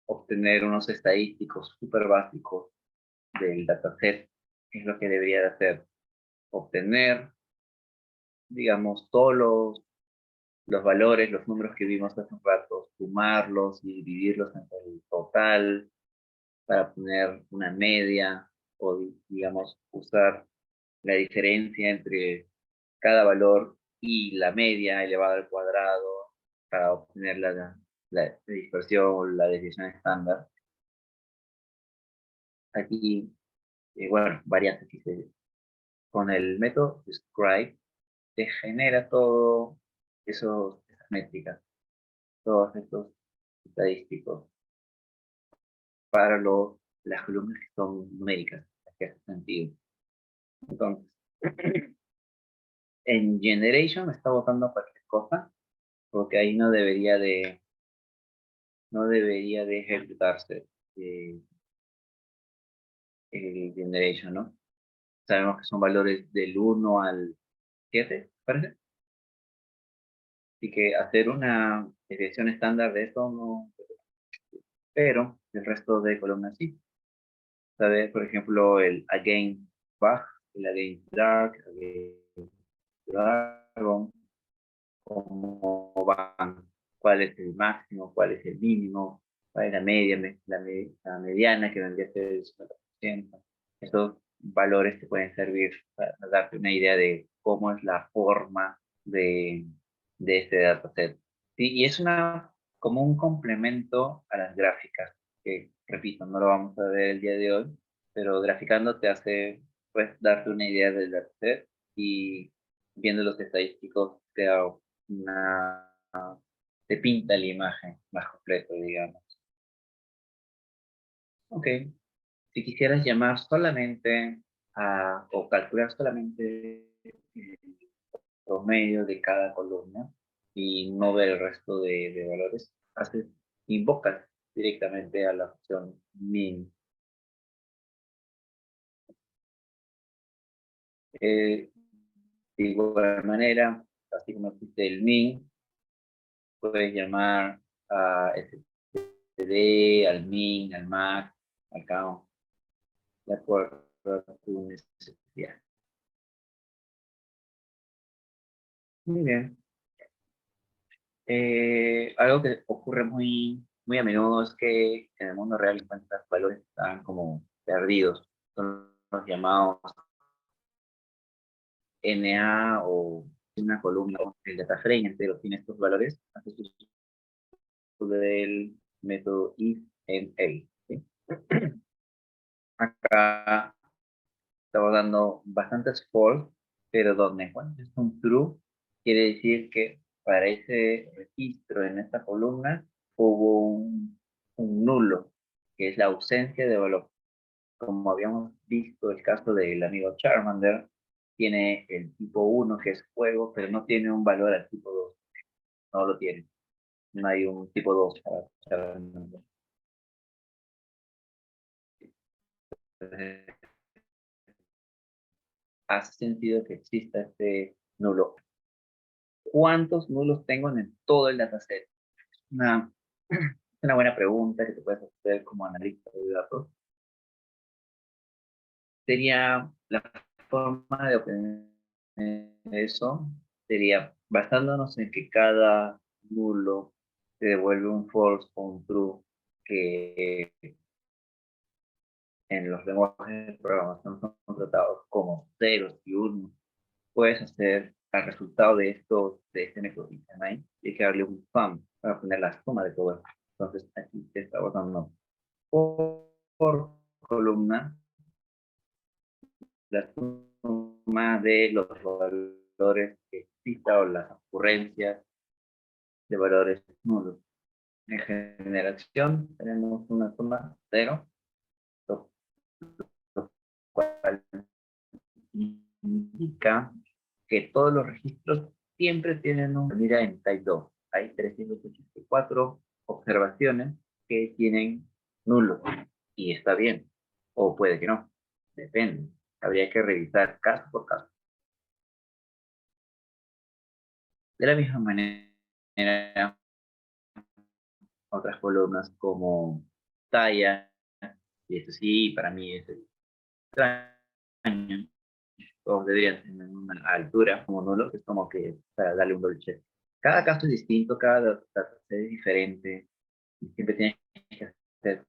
obtener unos estadísticos súper básicos del dataset. Es lo que debería de hacer. Obtener, digamos, todos los valores, los números que vimos hace un rato, sumarlos y dividirlos entre el total para obtener una media o, digamos, usar la diferencia entre cada valor y la media elevada al cuadrado para obtener la dispersión o la desviación estándar. Aquí, bueno, variantes que con el método describe te genera todo esas métricas, todos estos estadísticos para las columnas que son numéricas, que hace sentido. Entonces, en Generation está botando cualquier cosa, porque ahí no debería de ejecutarse el Generation, ¿no? Sabemos que son valores del 1 al 7, parece. Así que hacer una desviación estándar de esto no, pero el resto de columnas sí. Saber, por ejemplo, el against Bach, el against dark, against dragon, cómo van, cuál es el máximo, cuál es el mínimo, cuál es la media, la mediana que vendría a ser el 50%. Esos valores te pueden servir para darte una idea de cómo es la forma de este dataset. Sí, y es como un complemento a las gráficas, que repito, no lo vamos a ver el día de hoy, pero graficando te hace pues darte una idea del dataset y viendo los estadísticos te da te pinta la imagen más completa, digamos. Ok, si quisieras llamar solamente o calcular solamente el promedio de cada columna y no ver el resto de valores, invocas directamente a la opción min. De igual manera, así como existe el min, puedes llamar a std, al min, al max, al count, de acuerdo a tu necesidad. Muy bien. Algo que ocurre muy a menudo es que en el mundo real encuentras valores que están como perdidos. Son los llamados NA o una columna. El data frame entero tiene estos valores. Haces uso del método if and else, ¿sí? Acá estamos dando bastantes false, pero donde encuentres un true, quiere decir que para ese registro en esta columna hubo un nulo, que es la ausencia de valor. Como habíamos visto el caso del amigo Charmander, tiene el tipo 1 que es fuego, pero no tiene un valor al tipo 2. No lo tiene. No hay un tipo 2 para Charmander. Entonces, hace sentido que exista este nulo. ¿Cuántos nulos tengo en todo el dataset? Una, una buena pregunta que te puedes hacer como analista de datos. Sería la forma de obtener eso, sería basándonos en que cada nulo te devuelve un false o un true, que en los lenguajes de programación son tratados como ceros y unos. Puedes hacer al resultado de este método y hay que darle un sum para obtener la suma de todo esto. Entonces aquí te está botando por columna la suma de los valores que exista o las ocurrencias de valores nulos. En generación tenemos una suma 0, lo cual indica que todos los registros siempre tienen una medida en type 2. Hay 384 observaciones que tienen nulo y está bien, o puede que no, depende. Habría que revisar caso por caso. De la misma manera, otras columnas como talla, y eso sí, para mí es extraño, todos deberían tener una altura como nulo, que es como que para darle un doble check. Cada caso es distinto, cada dataset es diferente, y siempre tienes que hacer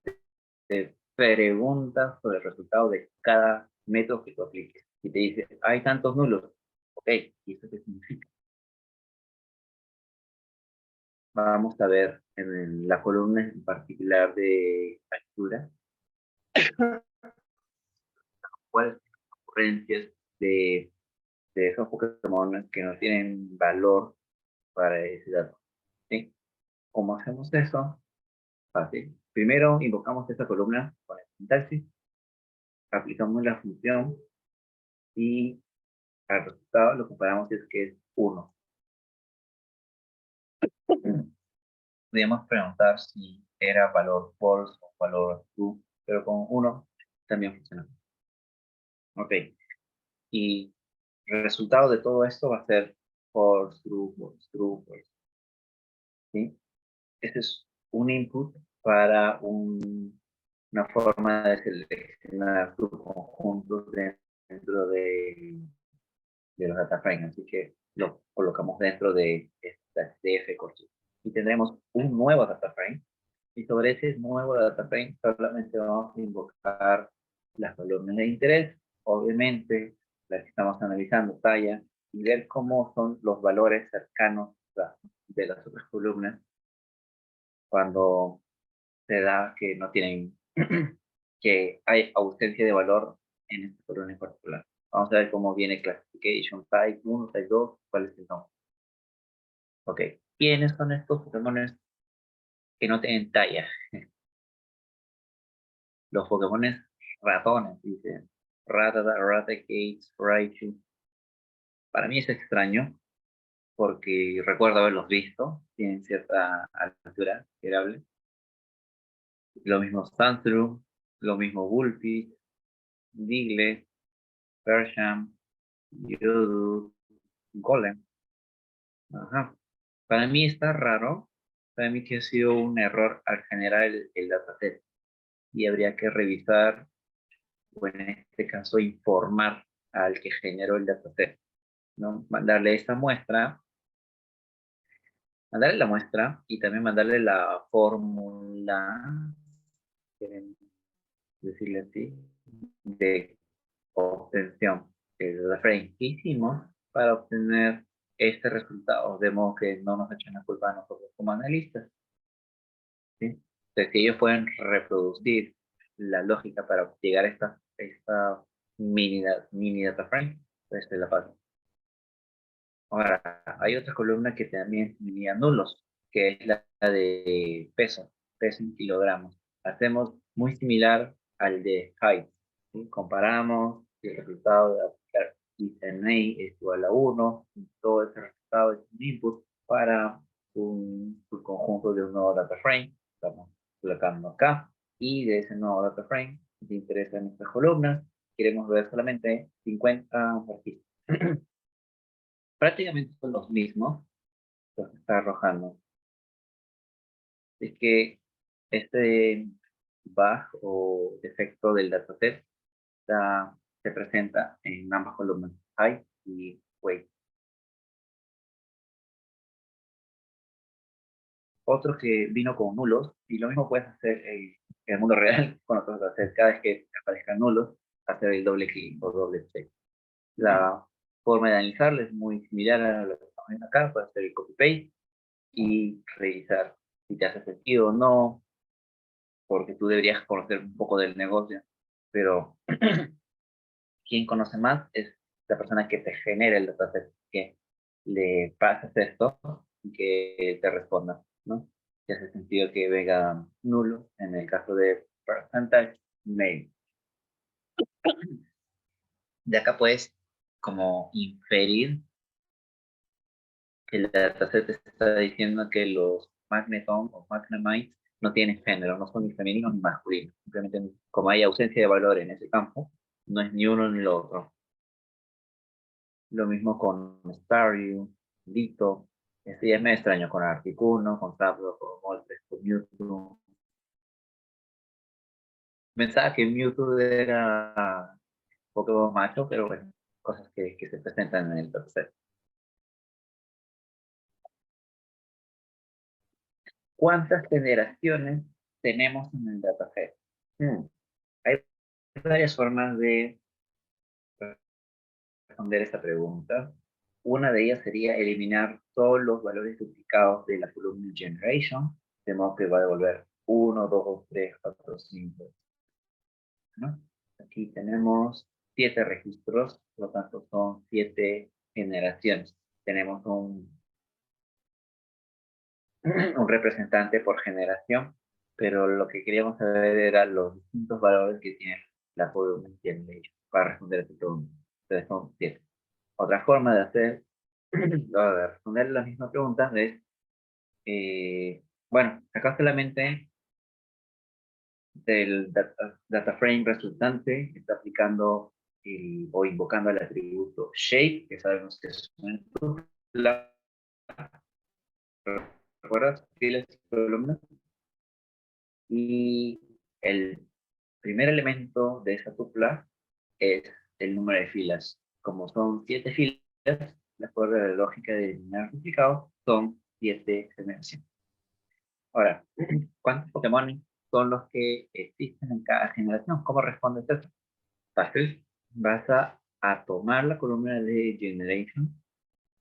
preguntas sobre el resultado de cada método que tú apliques. Si te dice, hay tantos nulos, ok, ¿y esto qué significa? Vamos a ver en la columna en particular de altura cuáles son las ocurrencias de esos Pokémon que no tienen valor para ese dato. ¿Sí? ¿Cómo hacemos eso? Fácil. Primero invocamos esta columna con el sintaxis, aplicamos la función y al resultado lo comparamos es que es 1. Podríamos preguntar si era valor false o valor true, pero con 1 también funciona. Ok. Y el resultado de todo esto va a ser false, true, false, true, false. ¿sí? Ese es un input para una forma de seleccionar subconjuntos dentro de los data frames, así que lo colocamos dentro de esta CF Cortex. Y tendremos un nuevo data frame, y sobre ese nuevo data frame solamente vamos a invocar las columnas de interés, obviamente las que estamos analizando, talla, y ver cómo son los valores cercanos de las otras columnas cuando se da que no tienen, que hay ausencia de valor en esta columna en particular. Vamos a ver cómo viene classification, type 1, type 2, cuál es el nombre. Ok, ¿quiénes son estos Pokémones que no tienen talla? Los Pokémones ratones, dicen. Rattata, Raticate, Raichu. Para mí es extraño, porque recuerdo haberlos visto, tienen cierta altura considerable. Lo mismo Sandshrew, lo mismo Bullpix, Diglett, Persham, Geodude, Golem. Ajá. Para mí está raro, para mí que ha sido un error al generar el dataset y habría que revisar, o en este caso informar al que generó el dataset, ¿no? Mandarle la muestra y también mandarle la fórmula, quieren decirle así, de obtención del frame que hicimos para obtener este resultado, de modo que no nos echen la culpa a nosotros como analistas, ¿sí? Entonces, si ellos pueden reproducir la lógica para llegar a esta mini data frame, pues se la paso. Ahora, hay otra columna que también tenía nulos, que es la de peso en kilogramos. Hacemos muy similar al de height, ¿sí? Comparamos el resultado de aplicar ICNA es igual a 1, todo ese resultado es un input para un subconjunto de un nuevo data frame. Estamos colocando acá, y de ese nuevo data frame nos interesa en estas columnas. Queremos ver solamente 50 registros. Prácticamente son los mismos, los que está arrojando. Es que este bug o defecto del dataset se presenta en ambas columnas, height y weight. Otro que vino con nulos, y lo mismo puedes hacer en el mundo real con otros datasets. Cada vez que aparezcan nulos, hacer el doble clic o doble check. La forma de analizarlo es muy similar a lo que estamos viendo acá. Puedes hacer el copy-paste y revisar si te hace sentido o no, porque tú deberías conocer un poco del negocio, pero quien conoce más es la persona que te genera el dataset, que le pasas esto y que te responda, ¿no? Y hace sentido que venga nulo en el caso de percentage mail. De acá puedes como inferir que el dataset está diciendo que los Magneton o Magnemite no tienen género, no son ni femeninos ni masculinos. Simplemente, como hay ausencia de valor en ese campo, no es ni uno ni lo otro. Lo mismo con Staryu, Ditto. Este ya es medio extraño con Articuno, con Zapdos, con Moltres, con Mewtwo. Pensaba que Mewtwo era Pokémon macho, pero bueno, cosas que se presentan en el dataset. ¿Cuántas generaciones tenemos en el dataset? Hay varias formas de responder esta pregunta. Una de ellas sería eliminar todos los valores duplicados de la columna generation, de modo que va a devolver 1, 2, 3, 4, 5. ¿No? Aquí tenemos 7 registros, por lo tanto son 7 generaciones. Tenemos un representante por generación, pero lo que queríamos saber era los distintos valores que tiene la columna generation para responder a esta pregunta. Entonces son 7. Otra forma de de responder las mismas preguntas es, bueno, acá solamente del data frame resultante está aplicando o invocando el atributo shape, que sabemos que es un input, ¿Recuerdas? Filas y columnas. Y el primer elemento de esa tupla es el número de filas. Como son 7 filas, de acuerdo a la lógica de eliminar duplicados, son 7 generaciones. Ahora, ¿cuántos Pokémon son los que existen en cada generación? ¿Cómo respondes eso? Fácil. Vas a tomar la columna de Generation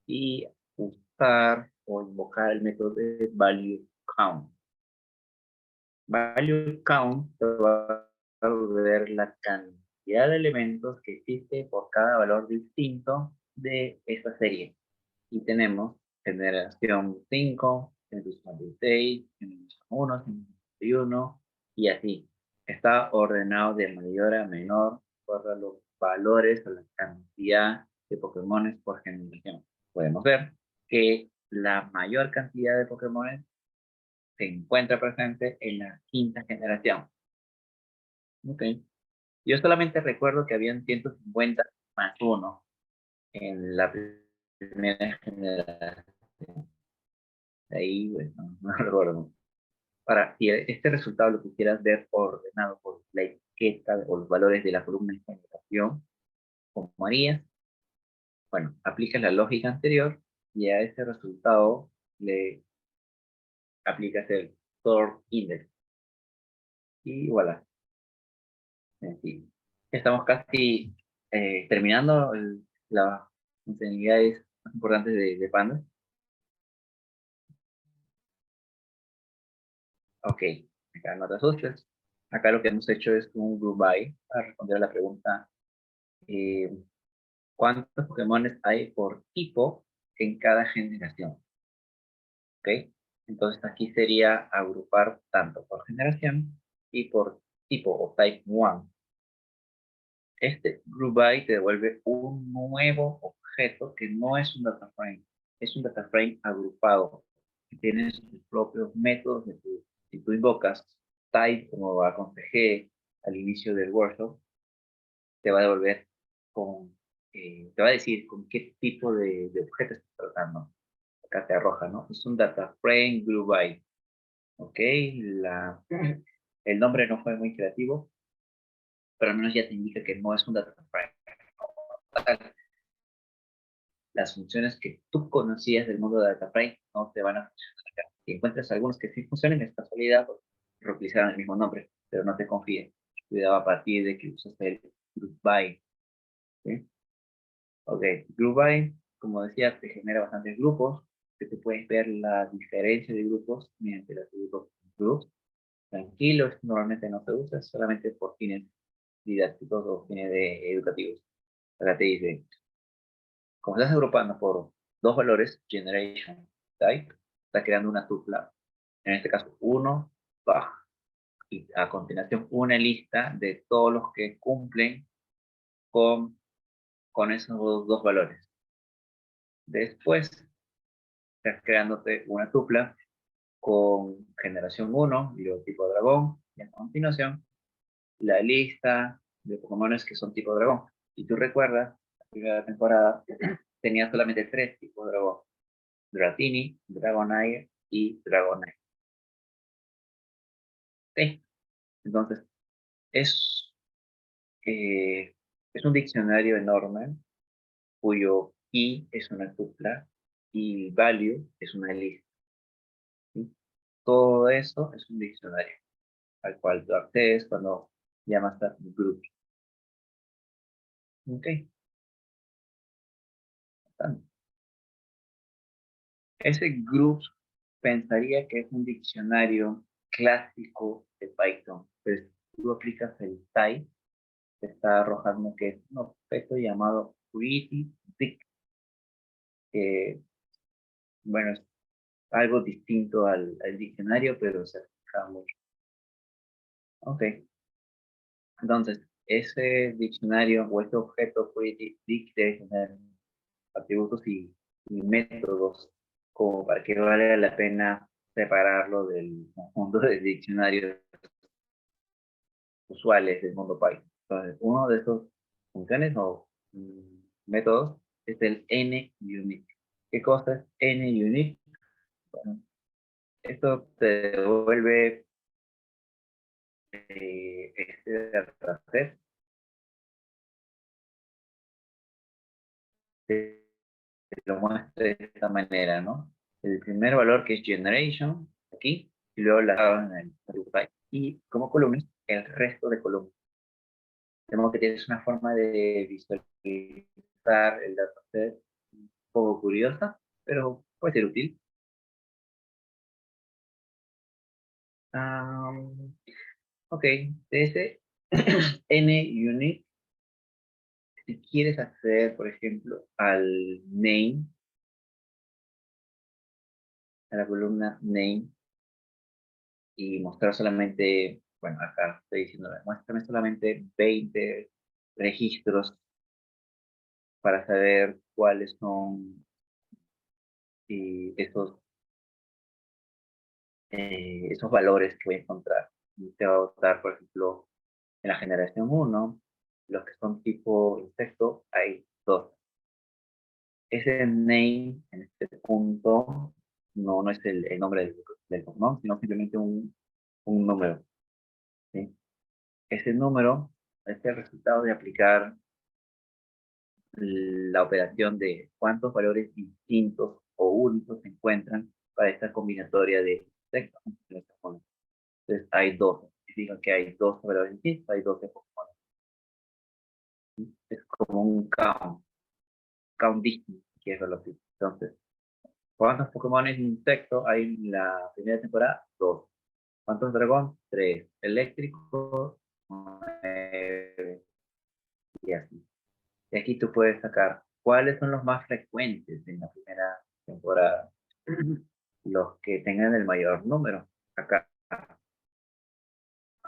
y usar o invocar el método de Value Count. Value Count te va a ver la cantidad de elementos que existe por cada valor distinto de esta serie. Y tenemos generación 5, generación 6, generación 1, generación 1 y así. Está ordenado de mayor a menor por los valores o la cantidad de Pokémon por generación. Podemos ver que la mayor cantidad de Pokémon se encuentra presente en la quinta generación. Ok. Yo solamente recuerdo que habían 150 más 1 en la primera generación. De ahí, bueno, no recuerdo. Para, si este resultado lo quisieras ver ordenado por la etiqueta o los valores de la columna de generación, como harías, bueno, aplicas la lógica anterior y a ese resultado le aplicas el sort index. Y voilà. Sencillo. Estamos casi terminando las funcionalidades más importantes de Panda. Ok, acá no te asustes. Acá lo que hemos hecho es un group by para responder a la pregunta ¿cuántos Pokémon hay por tipo en cada generación? ¿Ok? Entonces aquí sería agrupar tanto por generación y por tipo o type 1. Este group by te devuelve un nuevo objeto que no es un data frame, es un data frame agrupado, que tiene sus propios métodos. Si tú invocas type, como aconsejé al inicio del workshop, te va a devolver te va a decir con qué tipo de objeto estás tratando. Acá te arroja, ¿no? Es un data frame group by. Ok, el nombre no fue muy creativo, pero al menos ya te indica que no es un data frame. Las funciones que tú conocías del mundo de DataFrame no te van a funcionar acá. Si encuentras algunos que sí funcionen, es casualidad, pues reutilizaron el mismo nombre, pero no te confíes. Cuidado a partir de que usas el group by. ¿Sí? Ok, group by, como decía, te genera bastantes grupos, que te puedes ver la diferencia de grupos mediante los groups. Tranquilo, esto normalmente no se usa, solamente por fines didácticos o fines educativos. Acá te dice, como estás agrupando por dos valores, generation, type, está creando una tupla. En este caso, 1, baja. Y a continuación, una lista de todos los que cumplen con, con esos dos valores. Después, estás creándote una tupla con generación 1, y luego tipo dragón, y a continuación, la lista de Pokémon que son tipo dragón. Y tú recuerdas, la primera temporada tenía solamente 3 tipos de dragón. Dratini, Dragonite y Dragonite. ¿Sí? Entonces, es, es un diccionario enorme cuyo key es una tupla y value es una lista. ¿Sí? Todo eso es un diccionario al cual tú accedes cuando llamas a group. Ok. Ese group pensaría que es un diccionario clásico de Python, pero si tú aplicas el type, te está arrojando que es un objeto llamado pretty big, que, bueno, es algo distinto al diccionario, pero se asemeja mucho. Ok, entonces, ese diccionario o ese objeto pretty big debe tener atributos y métodos como para que valga la pena separarlo del conjunto de diccionarios usuales del mundo Python. Entonces, uno de estos funciones o métodos es el NUnit. ¿Qué cosa es NUnit? Bueno, Esto te devuelve este dataset. Te lo muestra de esta manera, ¿no? El primer valor que es generation, aquí, y luego la en el type. Y como columnas, el resto de columnas. Tenemos que tienes una forma de visualizar el dataset un poco curiosa, pero puede ser útil. Ok, de ese NUnit, si quieres acceder, por ejemplo, al name, a la columna name, y mostrar solamente, bueno, acá estoy diciendo, muéstrame solamente 20 registros para saber cuáles son esos valores que voy a encontrar. Y te va a dar, por ejemplo, en la generación 1, los que son tipo insecto, hay 2. Ese name, en este punto, no es el nombre del Pokémon, sino simplemente un número. ¿Sí? Ese número es el resultado de aplicar la operación de cuántos valores distintos o únicos se encuentran para esta combinatoria de textos. Entonces hay 12. Significa que hay 12 valores distintos, hay 12 Pokémon. Es como un count distinct, que es lo que. Entonces, ¿cuántos Pokémon en insecto hay en la primera temporada? 2. ¿Cuántos dragón? 3. Eléctrico, 9. Y así. Y aquí tú puedes sacar cuáles son los más frecuentes en la primera temporada. Los que tengan el mayor número. Acá,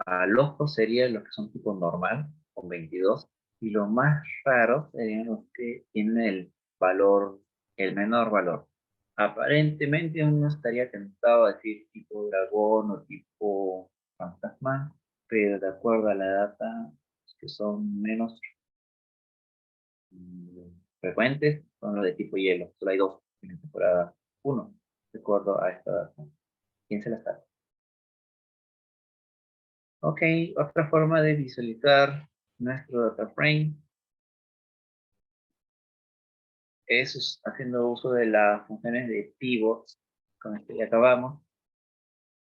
a locos serían los que son tipo normal, con 22. Y los más raros serían los que tienen el valor, el menor valor. Aparentemente uno estaría tentado a decir tipo dragón o tipo fantasma, pero de acuerdo a la data, que son menos frecuentes son los de tipo hielo. Solo hay 2 en la temporada 1, de acuerdo a esta data. ¿Quién se la sabe? Ok, otra forma de visualizar nuestro data frame es haciendo uso de las funciones de pivot. Con esto ya acabamos.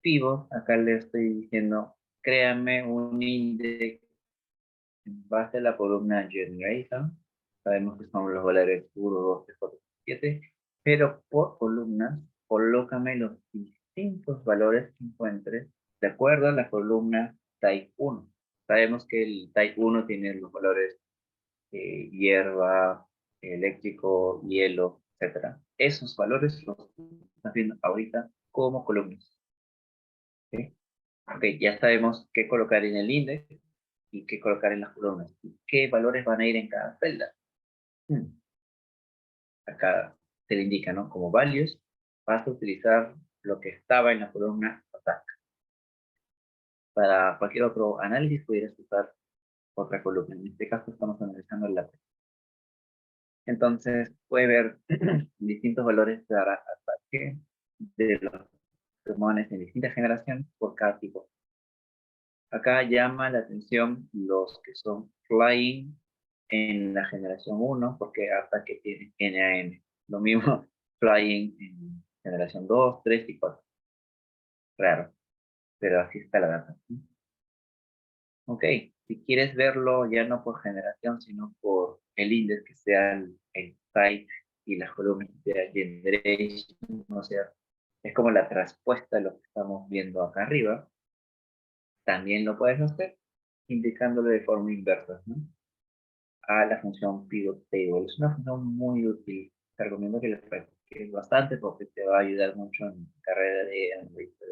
Pivot, acá le estoy diciendo, créame un index en base a la columna generation. Sabemos que son los valores 1, 2, 3, 4, 7, pero por columnas, colócame los distintos valores que encuentres de acuerdo a la columna type 1. Sabemos que el type 1 tiene los valores hierba, eléctrico, hielo, etc. Esos valores los estamos viendo ahorita como columnas. ¿Sí? Ok, ya sabemos qué colocar en el índice y qué colocar en las columnas. ¿Y qué valores van a ir en cada celda? Acá se le indica, ¿no? Como values, vas a utilizar lo que estaba en la columna attack. Para cualquier otro análisis pudieras usar otra columna. En este caso estamos analizando el lápiz. Entonces puede ver distintos valores de ataque de los Pokémon en distintas generaciones por cada tipo. Acá llama la atención los que son Flying en la generación 1, porque ataque tiene NAN. Lo mismo Flying en generación 2, 3 y 4. Claro, pero así está la data. Ok, si quieres verlo ya no por generación, sino por el índice que sea el type y las columnas que sea generation, o sea, es como la traspuesta de lo que estamos viendo acá arriba. También lo puedes hacer indicándolo de forma inversa, ¿no? A la función pivot table. Es una función muy útil. Te recomiendo que la practiques bastante porque te va a ayudar mucho en tu carrera de analista.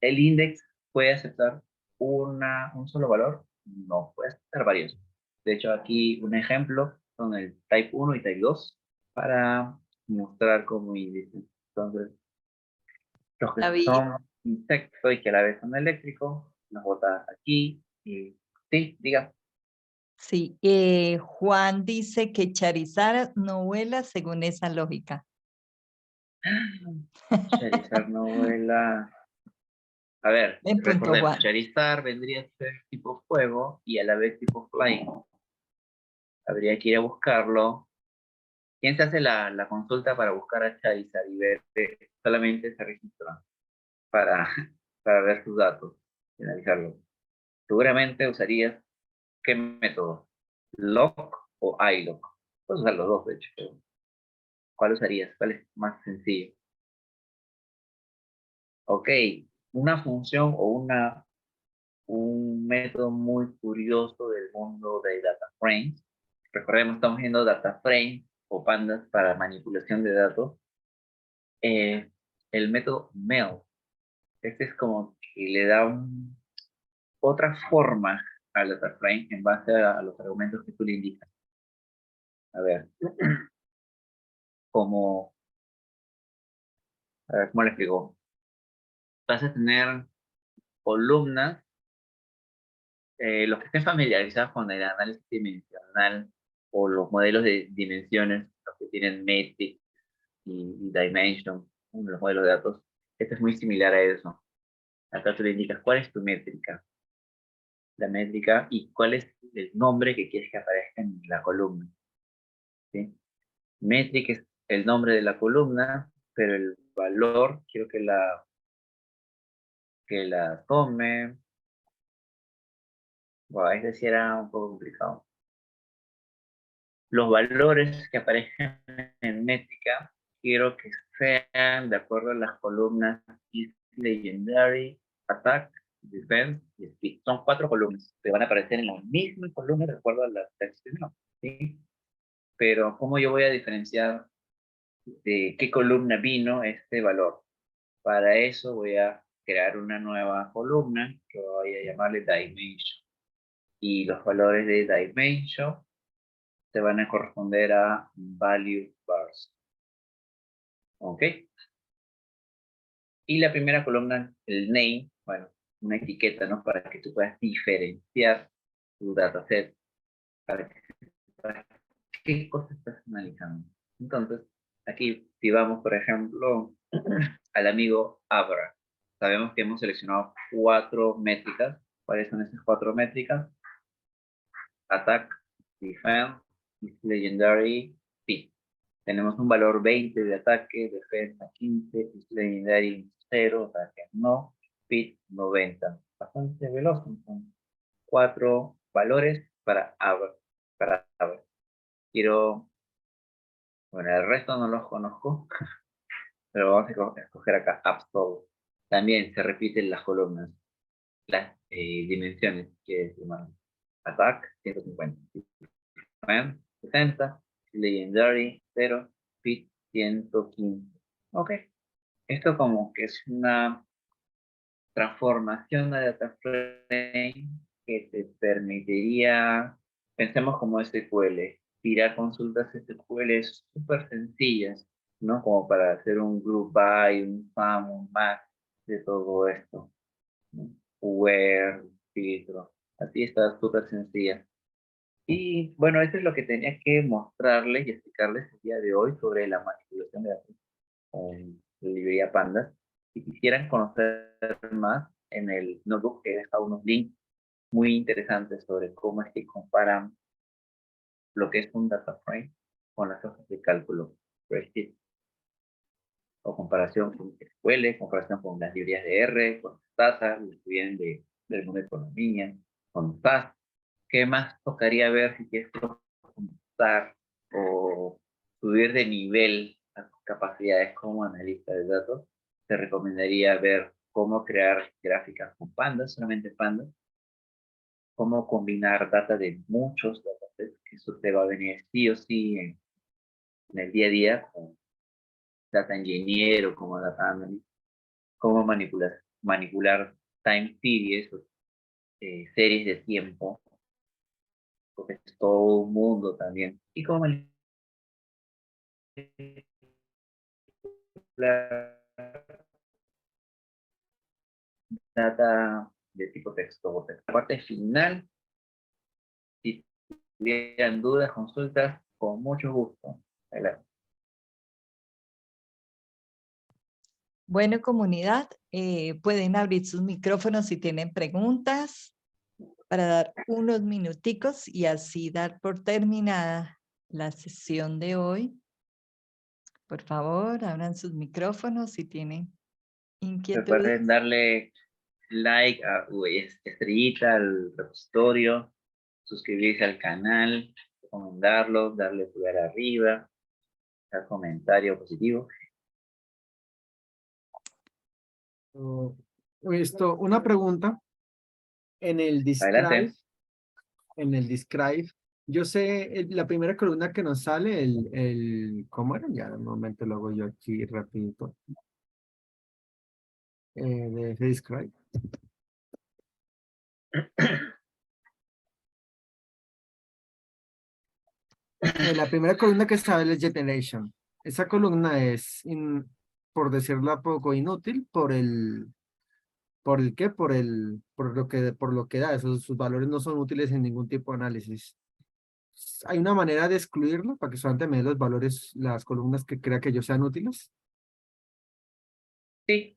El index puede aceptar un solo valor, no puede aceptar varios. De hecho, aquí un ejemplo son el type 1 y type 2 para mostrar como índice. Entonces, los que David, son insecto y que a la vez son eléctricos, nos bota aquí y sí, diga. sí, Juan dice que Charizard no vuela según esa lógica. Charizard no vuela. A ver, En punto recordemos, Juan. Charizard vendría a ser tipo fuego y a la vez tipo flying. Habría que ir a buscarlo. ¿Quién se hace la consulta para buscar a Charizard y ver que solamente se registra para, para ver sus datos y analizarlo? Seguramente usarías ¿qué método? ¿Lock o iLock? Puedes usar los dos, de hecho. Pero ¿cuál usarías? ¿Cuál es más sencillo? Ok, una función o un método muy curioso del mundo de data frames. Recordemos, estamos viendo data frames o pandas para manipulación de datos. El método MEL. Este es como que le da otra forma al data frame en base a los argumentos que tú le indicas. A ver, como, a ver, ¿cómo le explico? Vas a tener columnas, los que estén familiarizados con el análisis dimensional o los modelos de dimensiones, los que tienen metric y dimension, los modelos de datos, este es muy similar a eso. Acá tú le indicas cuál es tu métrica, la métrica y cuál es el nombre que quieres que aparezca en la columna. ¿Sí? Metric es el nombre de la columna, pero el valor quiero que la tome. Bueno, es decir, era un poco complicado. Los valores que aparezcan en métrica, quiero que sean de acuerdo a las columnas is Legendary, Attack, Defense y Speed. Son 4 columnas que van a aparecer en la misma columna de acuerdo a la descripción, ¿sí? Pero ¿cómo yo voy a diferenciar de qué columna vino este valor? Para eso voy a crear una nueva columna que voy a llamarle Dimension. Y los valores de Dimension te van a corresponder a value bars. ¿Ok? Y la primera columna, el name, bueno, una etiqueta, ¿no? Para que tú puedas diferenciar tu dataset, para que sepas qué cosas estás analizando. Entonces, aquí, si vamos, por ejemplo, al amigo Abra, sabemos que hemos seleccionado 4 métricas. ¿Cuáles son esas 4 métricas? Attack, Defense, Legendary, Speed. Tenemos un valor 20 de ataque, defensa 15, legendary 0, ataque no, speed 90. Bastante veloz, son 4 valores para Abra. Quiero, bueno, el resto no los conozco, pero vamos a escoger acá Absol. También se repiten las columnas, las dimensiones, que es Attack 150, defense 60, legendary 0, speed 115. Ok. Esto como que es una transformación de data frame que te permitiría, pensemos como SQL, tirar consultas SQL súper sencillas, ¿no? Como para hacer un group by, un sum, un max de todo esto, ¿no? Where, filtro, así está súper sencilla. Y bueno, eso es lo que tenía que mostrarles y explicarles el día de hoy sobre la manipulación de datos en la librería Pandas. Si quisieran conocer más, en el notebook he dejado unos links muy interesantes sobre cómo es que comparan lo que es un data frame con las hojas de cálculo spreadsheet, o comparación con SQL, comparación con las librerías de R, con Stata, los que vienen del mundo de economía, con SAS. ¿Qué más tocaría ver si quieres profundizar o subir de nivel a tus capacidades como analista de datos? Te recomendaría ver cómo crear gráficas con pandas, solamente pandas, cómo combinar data de muchos datasets, que eso te va a venir sí o sí en el día a día como data engineer o como data analyst, cómo manipular time series o series de tiempo, porque es todo un mundo también, y cómo manipular data de tipo texto o texto. La parte final, si tuvieran dudas, consultas, con mucho gusto. Adelante. Bueno, comunidad, pueden abrir sus micrófonos si tienen preguntas para dar unos minuticos y así dar por terminada la sesión de hoy. Por favor, abran sus micrófonos si tienen inquietudes. Recuerden darle like estrellita al repositorio, suscribirse al canal, recomendarlo, darle pulgar arriba, dar comentario positivo. Una pregunta Adelante. en el Describe, yo sé, la primera columna que nos sale, ¿cómo era? Ya, un momento lo hago yo aquí rapidito. De Describe. La primera columna que sale es Generation. Esa columna es, por decirlo poco, inútil ¿por el qué? Por lo que da. Sus valores no son útiles en ningún tipo de análisis. ¿Hay una manera de excluirlo para que solamente me dé los valores, las columnas que crea que ellos sean útiles? Sí,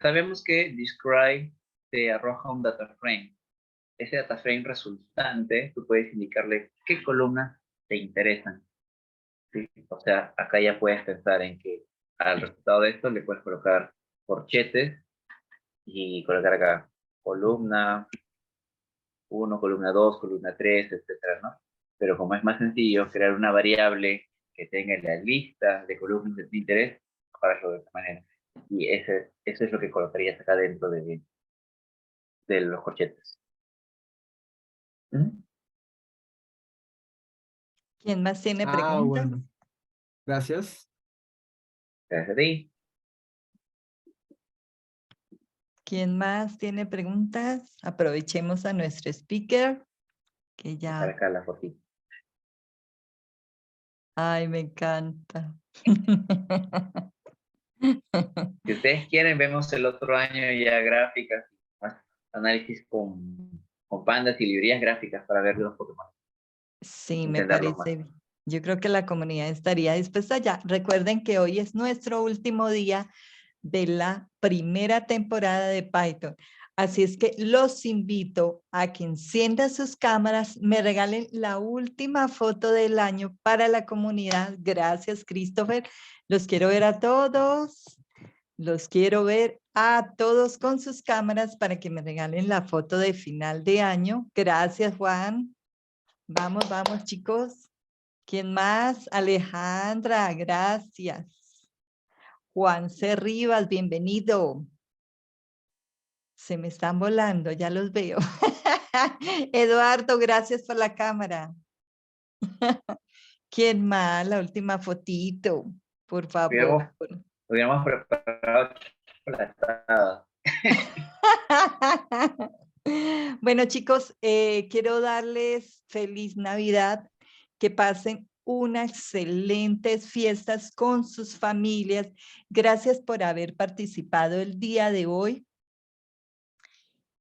sabemos que Describe te arroja un data frame. Ese data frame resultante, tú puedes indicarle qué columnas te interesan. ¿Sí? O sea, acá ya puedes pensar en que al resultado de esto le puedes colocar corchetes y colocar acá columna 1, columna 2, columna 3, etcétera, ¿no? Pero como es más sencillo crear una variable que tenga la lista de columnas de interés, para hacerlo de esta manera. Y eso es lo que colocarías acá dentro de los corchetes. ¿Mm? ¿Quién más tiene preguntas? Bueno, gracias. Gracias a ti. ¿Quién más tiene preguntas? Aprovechemos a nuestro speaker, que Para ya... acá la fotito. Ay, me encanta. Si ustedes quieren, vemos el otro año ya gráficas, más análisis con pandas y librerías gráficas para ver los Pokémon, Sí, me entenderlos más. parece bien. Yo creo que la comunidad estaría dispuesta ya. Recuerden que hoy es nuestro último día de la primera temporada de Python. Así es que los invito a que enciendan sus cámaras, me regalen la última foto del año para la comunidad. Gracias, Christopher. Los quiero ver a todos. Los quiero ver a todos con sus cámaras para que me regalen la foto de final de año. Gracias, Juan. Vamos, vamos, chicos. ¿Quién más? Alejandra, gracias. Juan C. Rivas, bienvenido. Se me están volando, ya los veo. Eduardo, gracias por la cámara. ¿Quién más? La última fotito, por favor. Hubiéramos preparado chocolatadas. Bueno, chicos, quiero darles feliz Navidad, que pasen unas excelentes fiestas con sus familias. Gracias por haber participado el día de hoy.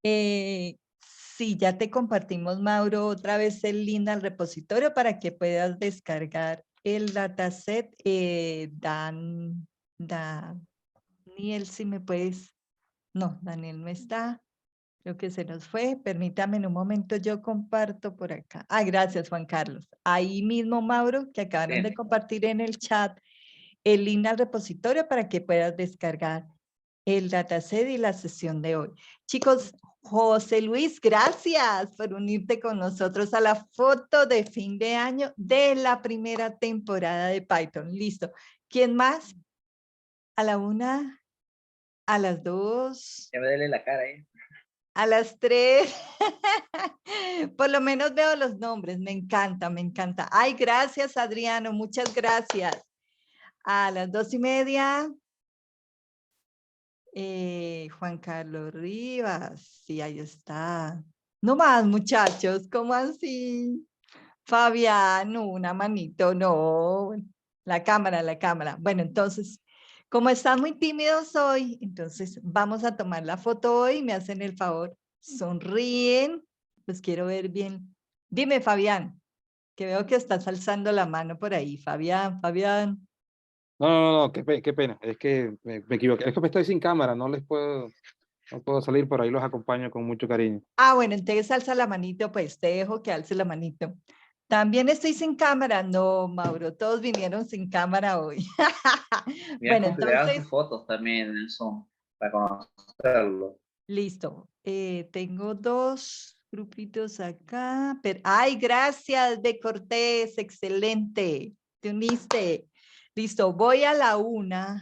Sí, ya te compartimos, Mauro, otra vez el link al repositorio para que puedas descargar el dataset. Daniel, si me puedes. No, Daniel no está. Creo que se nos fue. Permítame en un momento, yo comparto por acá. Ah, gracias, Juan Carlos. Ahí mismo, Mauro, que acabaron de compartir en el chat el link al repositorio para que puedas descargar el dataset y la sesión de hoy. Chicos, José Luis, gracias por unirte con nosotros a la foto de fin de año de la primera temporada de Python. Listo. ¿Quién más? A la 1, a las 2. Ya me duele la cara, ¿eh? A las 3. Por lo menos veo los nombres. Me encanta, me encanta. Ay, gracias, Adriano. Muchas gracias. A las 2:30. Juan Carlos Rivas. Sí, ahí está. No más, muchachos. ¿Cómo así? Fabián, una manito. No. La cámara, la cámara. Bueno, entonces, como están muy tímidos hoy, entonces vamos a tomar la foto hoy. Me hacen el favor. Sonríen. Los quiero ver bien. Dime, Fabián, que veo que estás alzando la mano por ahí. Fabián, Fabián. No, qué pena. Es que me equivoqué. Es que estoy sin cámara, no puedo salir, por ahí los acompaño con mucho cariño. Ah, bueno, entonces alza la manito, pues te dejo que alce la manito. También estoy sin cámara. No, Mauro, todos vinieron sin cámara hoy. Habían Bueno, configurado entonces, sus fotos también en el Zoom para conocerlo. listo. Tengo dos grupitos acá. Ay, gracias, de Cortés, excelente. Te uniste. Listo, voy a la 1,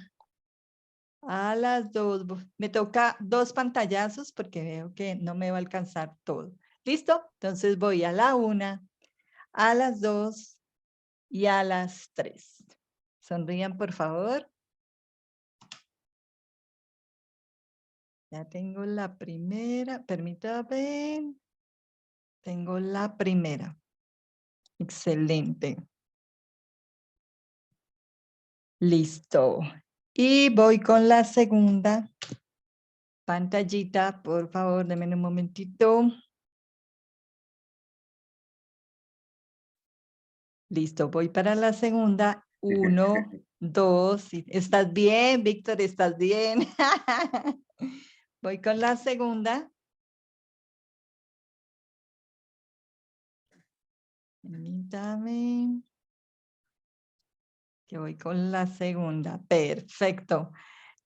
a las 2. Me toca 2 pantallazos porque veo que no me va a alcanzar todo. ¿Listo? Entonces voy a la 1, a las 2 y a las 3. Sonrían, por favor. Ya tengo la primera. Permítame. Tengo la primera. Excelente. Listo. Y voy con la segunda pantallita. Por favor, denme un momentito. Listo, voy para la segunda. 1, 2. ¿Estás bien, Víctor? ¿Estás bien? Voy con la segunda. Permítame. Que voy con la segunda. Perfecto.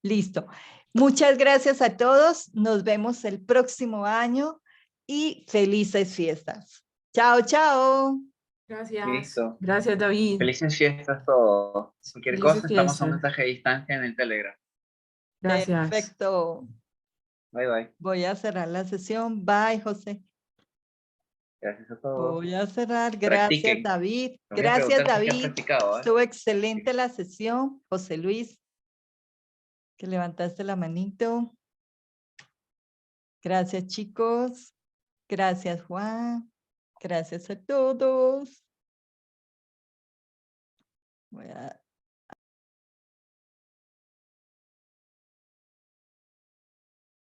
Listo. Muchas gracias a todos. Nos vemos el próximo año y felices fiestas. Chao, chao. Gracias. Listo. Gracias, David. Felices fiestas a todos. Cualquier Felices cosa, estamos a un fiestas. mensaje de distancia en el Telegram. Gracias. Perfecto. Bye, bye. Voy a cerrar la sesión. Bye, José. Gracias a todos. Voy a cerrar. Gracias, Practiquen. David. Me voy a Gracias, preguntar si es que han David. practicado, ¿eh? Estuvo excelente la sesión. José Luis, que levantaste la manito. Gracias, chicos. Gracias, Juan. Gracias a todos. Voy a